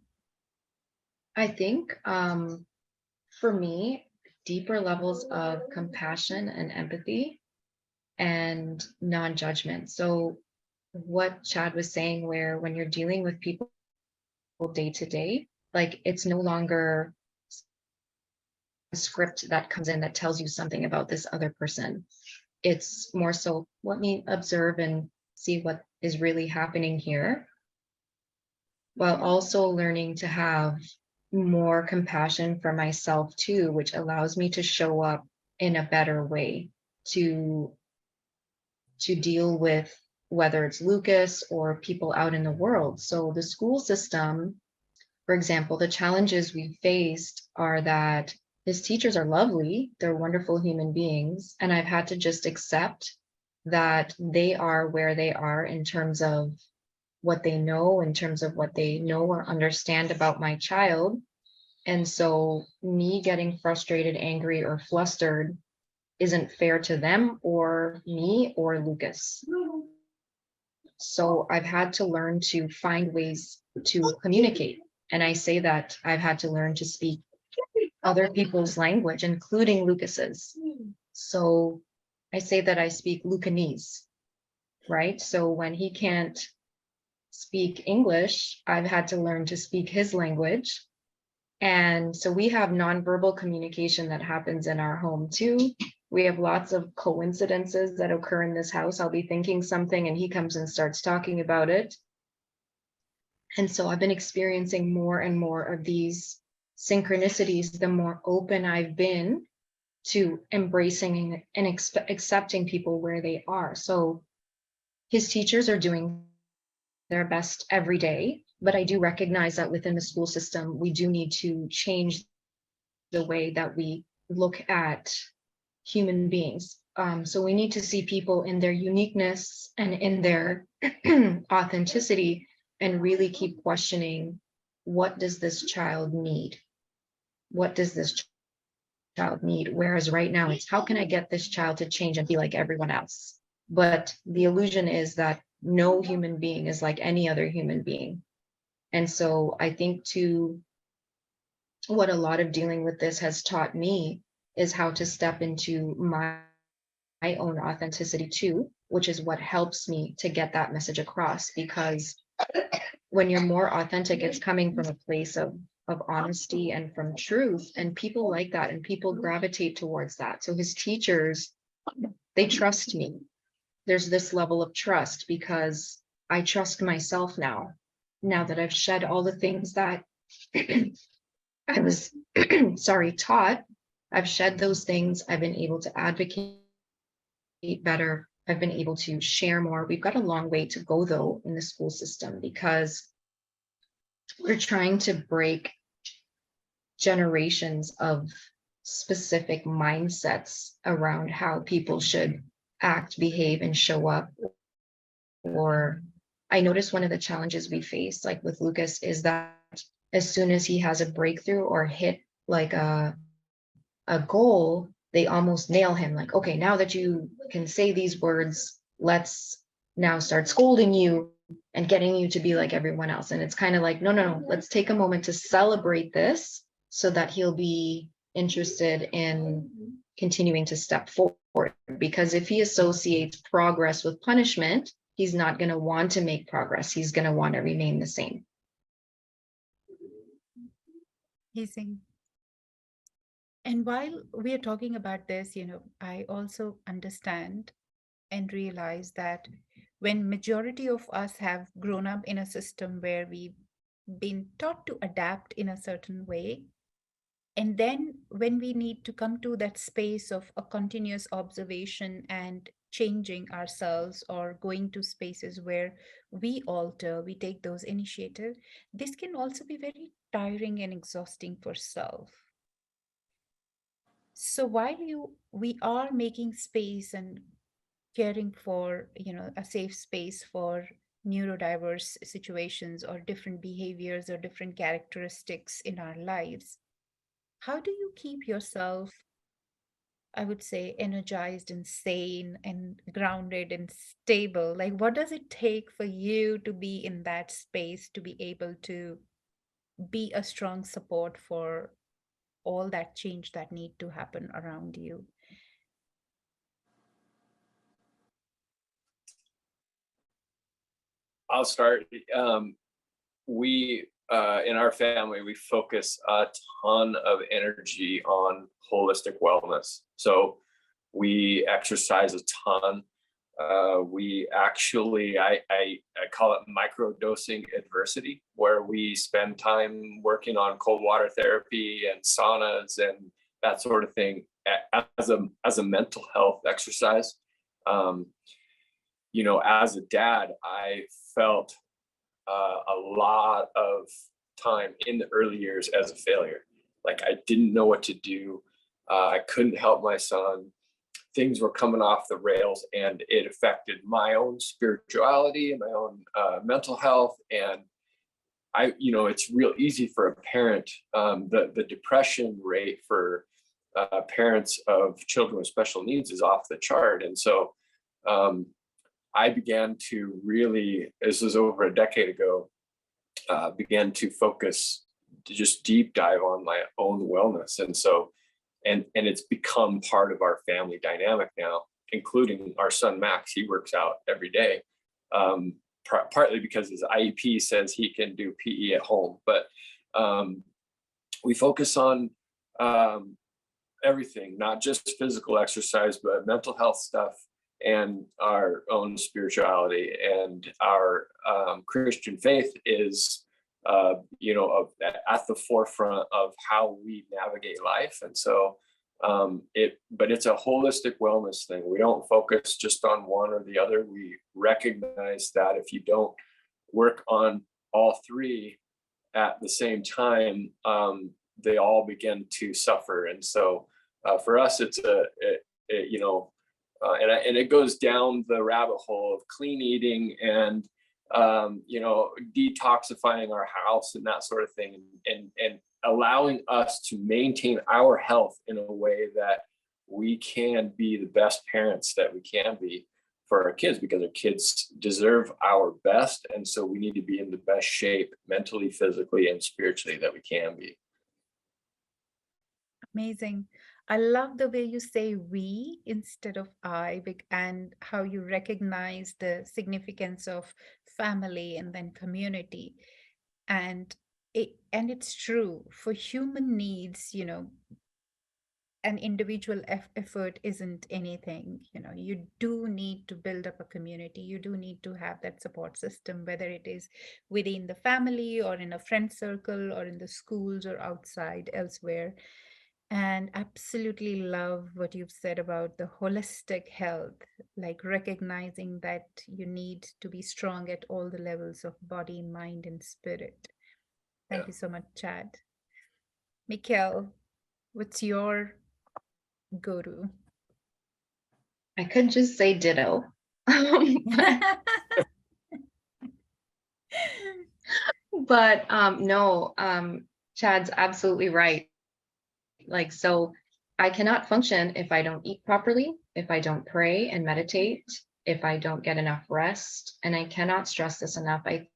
I think for me, deeper levels of compassion and empathy and non-judgment. So what Chad was saying, where when you're dealing with people day to day, like it's no longer a script that comes in that tells you something about this other person. It's more so, let me observe and see what is really happening here, while also learning to have more compassion for myself too, which allows me to show up in a better way to deal with whether it's Lucas or people out in the world. So the school system, for example, the challenges we faced are that his teachers are lovely, they're wonderful human beings, and I've had to just accept that they are where they are in terms of what they know, in terms of what they know or understand about my child. And so me getting frustrated, angry, or flustered isn't fair to them or me or Lucas. So I've had to learn to find ways to communicate. And I say that I've had to learn to speak other people's language, including Lucas's. So I say that I speak Lucanese, right? So when he can't speak English, I've had to learn to speak his language. And so we have nonverbal communication that happens in our home too. We have lots of coincidences that occur in this house. I'll be thinking something and he comes and starts talking about it. And so I've been experiencing more and more of these synchronicities the more open I've been to embracing and accepting people where they are. So his teachers are doing their best every day, but I do recognize that within the school system, we do need to change the way that we look at human beings. So we need to see people in their uniqueness and in their authenticity and really keep questioning, what does this child need? What does this child need? Whereas right now it's, how can I get this child to change and be like everyone else? But the illusion is that no human being is like any other human being. And so I think what a lot of dealing with this has taught me is how to step into my own authenticity too, which is what helps me to get that message across. Because when you're more authentic, it's coming from a place of honesty and from truth, and people like that, and people gravitate towards that. So his teachers, they trust me. There's this level of trust because I trust myself now that I've shed all the things that I was taught. I've shed those things. I've been able to advocate better. I've been able to share more. We've got a long way to go though in the school system, because we're trying to break generations of specific mindsets around how people should act, behave, and show up. Or I noticed one of the challenges we face, like with Lucas, is that as soon as he has a breakthrough or hit like a goal, they almost nail him. Like, okay, now that you can say these words, let's now start scolding you and getting you to be like everyone else. And it's kind of like, no, let's take a moment to celebrate this so that he'll be interested in continuing to step forward. Because if he associates progress with punishment, he's not going to want to make progress. He's going to want to remain the same. Amazing. And while we are talking about this, I also understand and realize that when majority of us have grown up in a system where we've been taught to adapt in a certain way, and then when we need to come to that space of a continuous observation and changing ourselves or going to spaces where we alter, we take those initiative, this can also be very tiring and exhausting for self. So while we are making space and caring for a safe space for neurodiverse situations or different behaviors or different characteristics in our lives, how do you keep yourself, I would say, energized and sane and grounded and stable? Like, what does it take for you to be in that space to be able to be a strong support for all that change that need to happen around you? I'll start. We in our family, we focus a ton of energy on holistic wellness. So we exercise a ton. We actually, I call it microdosing adversity, where we spend time working on cold water therapy and saunas and that sort of thing as a mental health exercise. You know, as a dad, I felt a lot of time in the early years as a failure. Like I didn't know what to do. I couldn't help my son. Things were coming off the rails, and it affected my own spirituality and my own mental health. And you know, it's real easy for a parent. The depression rate for parents of children with special needs is off the chart. And so I began to really, this was over a decade ago, began to focus, to just deep dive on my own wellness. And so, and it's become part of our family dynamic now, including our son, Max. He works out every day, partly because his IEP says he can do PE at home, but we focus on everything, not just physical exercise, but mental health stuff, and our own spirituality. And our Christian faith is, you know, at the forefront of how we navigate life. And so, but it's a holistic wellness thing. We don't focus just on one or the other. We recognize that if you don't work on all three at the same time, they all begin to suffer. And so, for us, it's you know, and it goes down the rabbit hole of clean eating and you know, detoxifying our house and that sort of thing, and allowing us to maintain our health in a way that we can be the best parents that we can be for our kids, because our kids deserve our best. And so we need to be in the best shape mentally, physically, and spiritually that we can be. Amazing. I love the way you say we instead of I, and how you recognize the significance of family and then community. And it's true for human needs, you know, an individual effort isn't anything. You know, you do need to build up a community. You do need to have that support system, whether it is within the family or in a friend circle or in the schools or outside elsewhere. And absolutely love what you've said about the holistic health, like recognizing that you need to be strong at all the levels of body, mind, and spirit. Thank you so much, Chad. Mikkel, what's your go-to? I could just say ditto. But no, Chad's absolutely right. Like, so I cannot function if I don't eat properly, if I don't pray and meditate, if I don't get enough rest. And I cannot stress this enough. I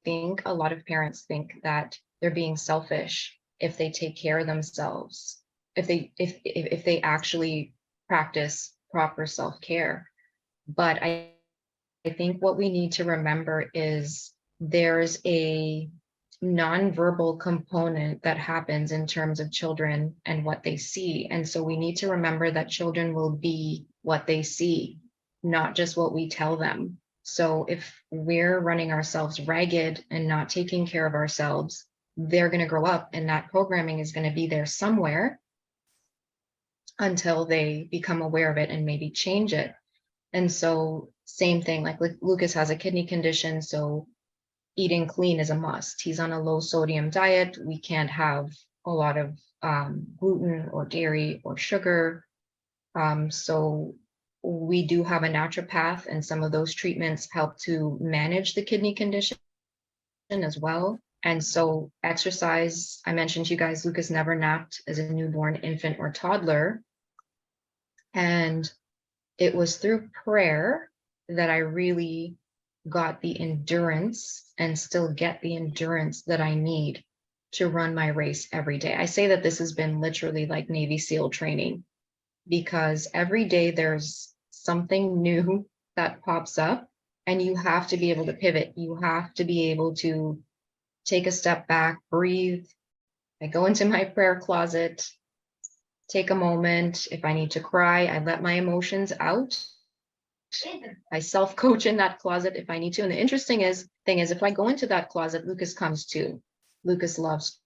think a lot of parents think that they're being selfish if they take care of themselves, if they actually practice proper self-care. But I think what we need to remember is there's a nonverbal component that happens in terms of children and what they see. And so we need to remember that children will be what they see, not just what we tell them. So if we're running ourselves ragged and not taking care of ourselves, they're going to grow up, and that programming is going to be there somewhere until they become aware of it and maybe change it. And so same thing, like Lucas has a kidney condition, so eating clean is a must. He's on a low sodium diet. We can't have a lot of gluten or dairy or sugar. So we do have a naturopath, and some of those treatments help to manage the kidney condition as well. And so exercise, I mentioned to you guys, Lucas never napped as a newborn infant or toddler. And it was through prayer that I really got the endurance and still get the endurance that I need to run my race every day. I say that this has been literally like Navy SEAL training, because every day there's something new that pops up and you have to be able to pivot. You have to be able to take a step back, breathe. I go into my prayer closet, take a moment. If I need to cry, I let my emotions out. I self-coach in that closet if I need to. And the interesting thing is, if I go into that closet, Lucas comes too. Lucas loves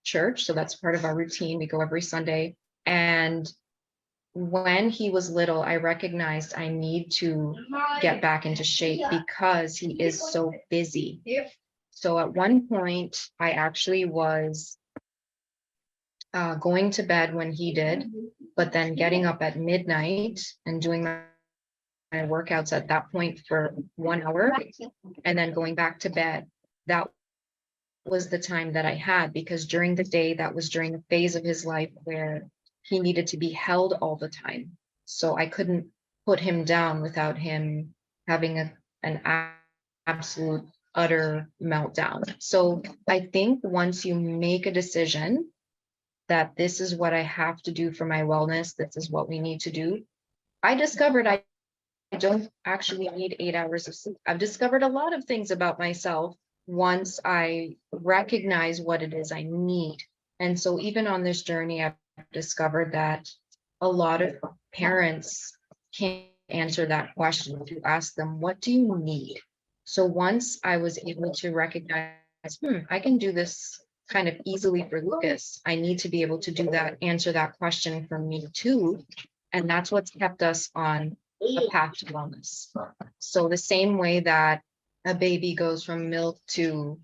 church, so that's part of our routine. We go every Sunday. And when he was little, I recognized I need to get back into shape because he is so busy. So at one point, I actually was going to bed when he did, but then getting up at midnight and doing my workouts at that point for 1 hour and then going back to bed. That was the time that I had, because during the day, that was during the phase of his life where he needed to be held all the time. So I couldn't put him down without him having an absolute utter meltdown. So I think once you make a decision that this is what I have to do for my wellness, this is what we need to do, I discovered I don't actually need 8 hours of sleep. I've discovered a lot of things about myself once I recognize what it is I need. And so even on this journey, I've discovered that a lot of parents can't answer that question. If you ask them, what do you need? So once I was able to recognize, I can do this kind of easily for Lucas, I need to be able to do that, answer that question for me too. And that's what's kept us on a path to wellness. So the same way that a baby goes from milk to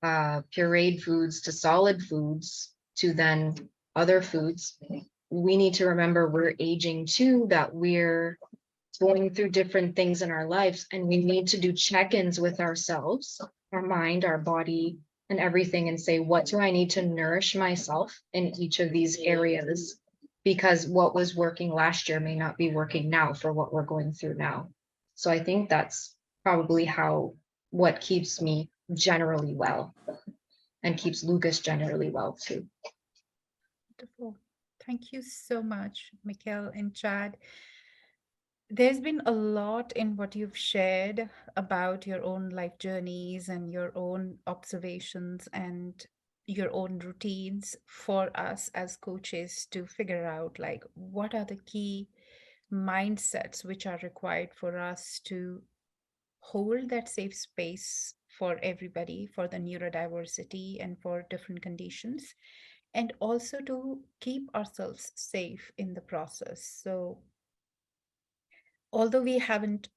pureed foods to solid foods to then other foods, we need to remember we're aging too, that we're going through different things in our lives, and we need to do check-ins with ourselves, our mind, our body, and everything, and say, what do I need to nourish myself in each of these areas? Because what was working last year may not be working now for what we're going through now. So I think that's probably what keeps me generally well and keeps Lucas generally well too. Wonderful. Thank you so much, Mikhail and Chad. There's been a lot in what you've shared about your own life journeys and your own observations and your own routines for us as coaches to figure out, like, what are the key mindsets which are required for us to hold that safe space for everybody, for the neurodiversity and for different conditions, and also to keep ourselves safe in the process. So although we haven't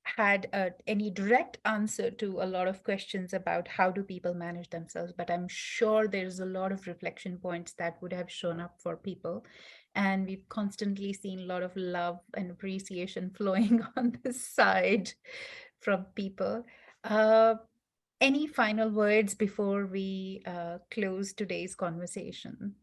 had any direct answer to a lot of questions about how do people manage themselves, but I'm sure there's a lot of reflection points that would have shown up for people. And we've constantly seen a lot of love and appreciation flowing on this side from people. Any final words before we close today's conversation?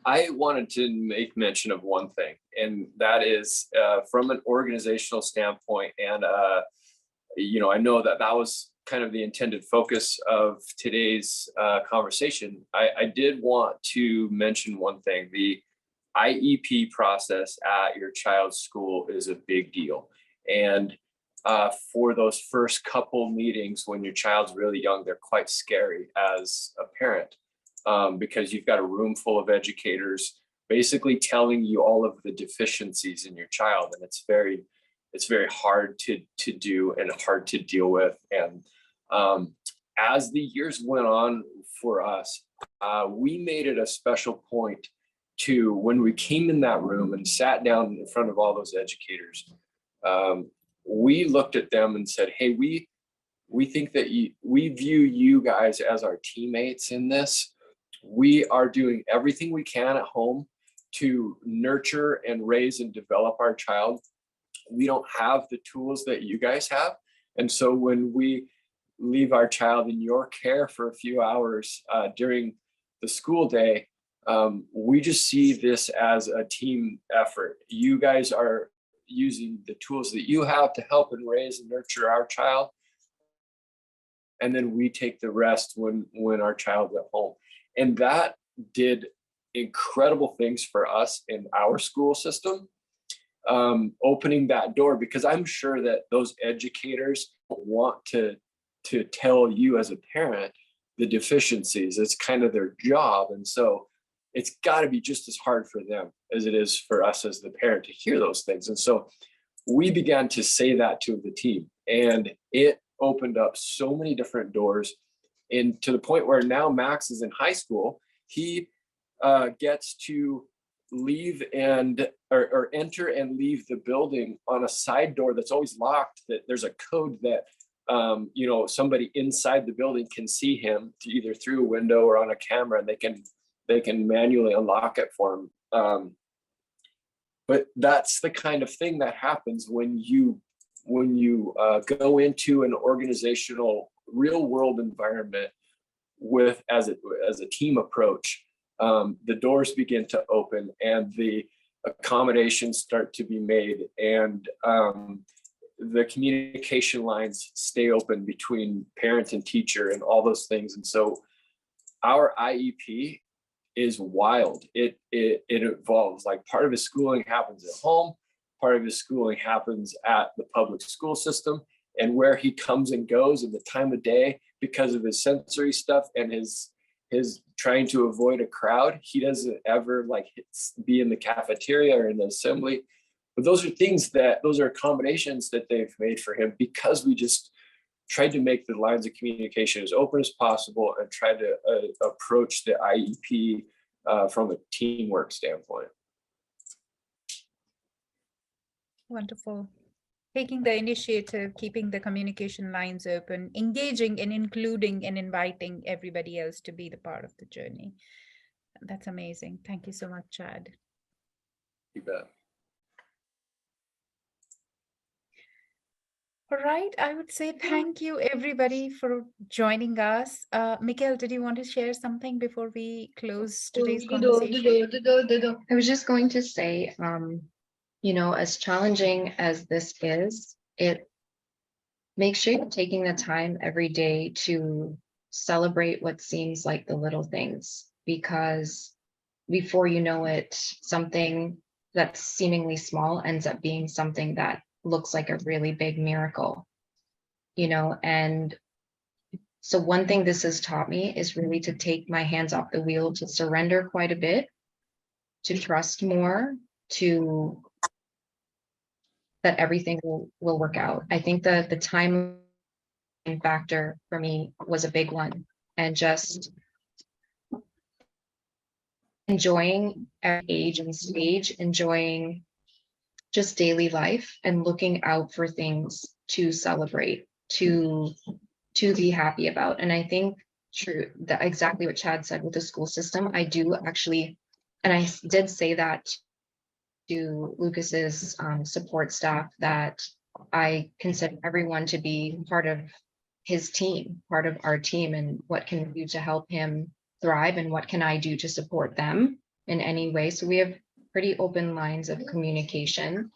I wanted to make mention of one thing, and that is from an organizational standpoint. And, I know that was kind of the intended focus of today's conversation. I did want to mention one thing. The IEP process at your child's school is a big deal. And for those first couple meetings when your child's really young, they're quite scary as a parent. Because you've got a room full of educators basically telling you all of the deficiencies in your child, and it's very hard to do and hard to deal with. And as the years went on for us, we made it a special point to, when we came in that room and sat down in front of all those educators, we looked at them and said, hey, we think that we view you guys as our teammates in this. We are doing everything we can at home to nurture and raise and develop our child. We don't have the tools that you guys have. And so when we leave our child in your care for a few hours during the school day, we just see this as a team effort. You guys are using the tools that you have to help and raise and nurture our child. And then we take the rest when our child's at home. And that did incredible things for us in our school system, opening that door, because I'm sure that those educators want to tell you as a parent the deficiencies. It's kind of their job. And so it's got to be just as hard for them as it is for us as the parent to hear those things. And so we began to say that to the team, and it opened up so many different doors, and to the point where now Max is in high school. He gets to leave or enter and leave the building on a side door that's always locked, that there's a code that somebody inside the building can see him either through a window or on a camera, and they can manually unlock it for him. But that's the kind of thing that happens when you go into an organizational real world environment with as a team approach. The doors begin to open and the accommodations start to be made, and the communication lines stay open between parent and teacher and all those things. And so our IEP is wild. It evolves. Like, part of his schooling happens at home, part of his schooling happens at the public school system, and where he comes and goes and the time of day, because of his sensory stuff and his trying to avoid a crowd, he doesn't ever be in the cafeteria or in the assembly. But those are accommodations that they've made for him, because we just tried to make the lines of communication as open as possible and tried to approach the IEP from a teamwork standpoint. Wonderful. Taking the initiative, keeping the communication lines open, engaging and including and inviting everybody else to be the part of the journey. That's amazing. Thank you so much, Chad. You bet. All right, I would say thank you everybody for joining us. Mikhail, did you want to share something before we close today's conversation? I was just going to say, as challenging as this is, make sure you're taking the time every day to celebrate what seems like the little things, because before you know it, something that's seemingly small ends up being something that looks like a really big miracle, and so one thing this has taught me is really to take my hands off the wheel, to surrender quite a bit, to trust more, that everything will work out. I think the time factor for me was a big one, and just enjoying every age and stage, enjoying just daily life, and looking out for things to celebrate, to be happy about. And I think that exactly what Chad said with the school system, I do actually, and I did say that to Lucas's support staff, that I consider everyone to be part of his team, part of our team, and what can we do to help him thrive, and what can I do to support them in any way. So we have pretty open lines of communication.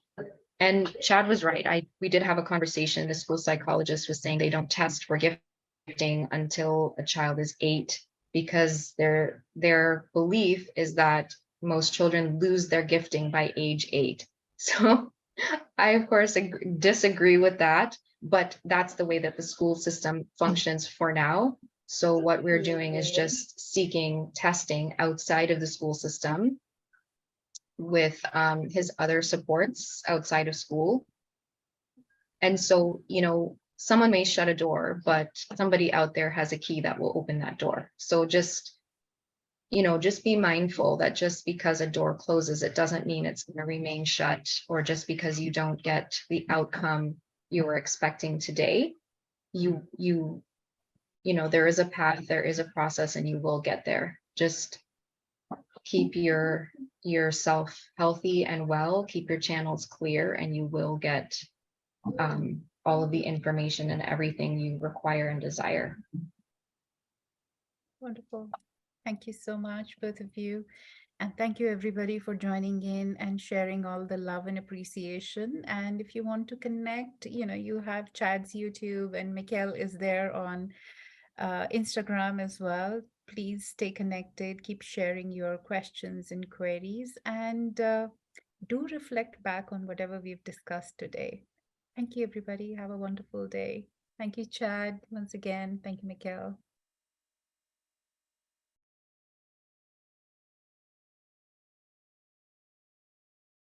And Chad was right. We did have a conversation. The school psychologist was saying they don't test for gifting until a child is 8, because their belief is that most children lose their gifting by age 8. So I, of course, disagree with that, but that's the way that the school system functions for now. So what we're doing is just seeking testing outside of the school system with his other supports outside of school. And so, someone may shut a door, but somebody out there has a key that will open that door. So just be mindful that just because a door closes, it doesn't mean it's going to remain shut, or just because you don't get the outcome you were expecting today, there is a path, there is a process, and you will get there. Just keep yourself healthy and well, keep your channels clear, and you will get all of the information and everything you require and desire. Wonderful. Thank you so much, both of you. And thank you everybody for joining in and sharing all the love and appreciation. And if you want to connect, you have Chad's YouTube and Mikhail is there on Instagram as well. Please stay connected, keep sharing your questions and queries, and do reflect back on whatever we've discussed today. Thank you, everybody. Have a wonderful day. Thank you, Chad, once again. Thank you, Mikhail.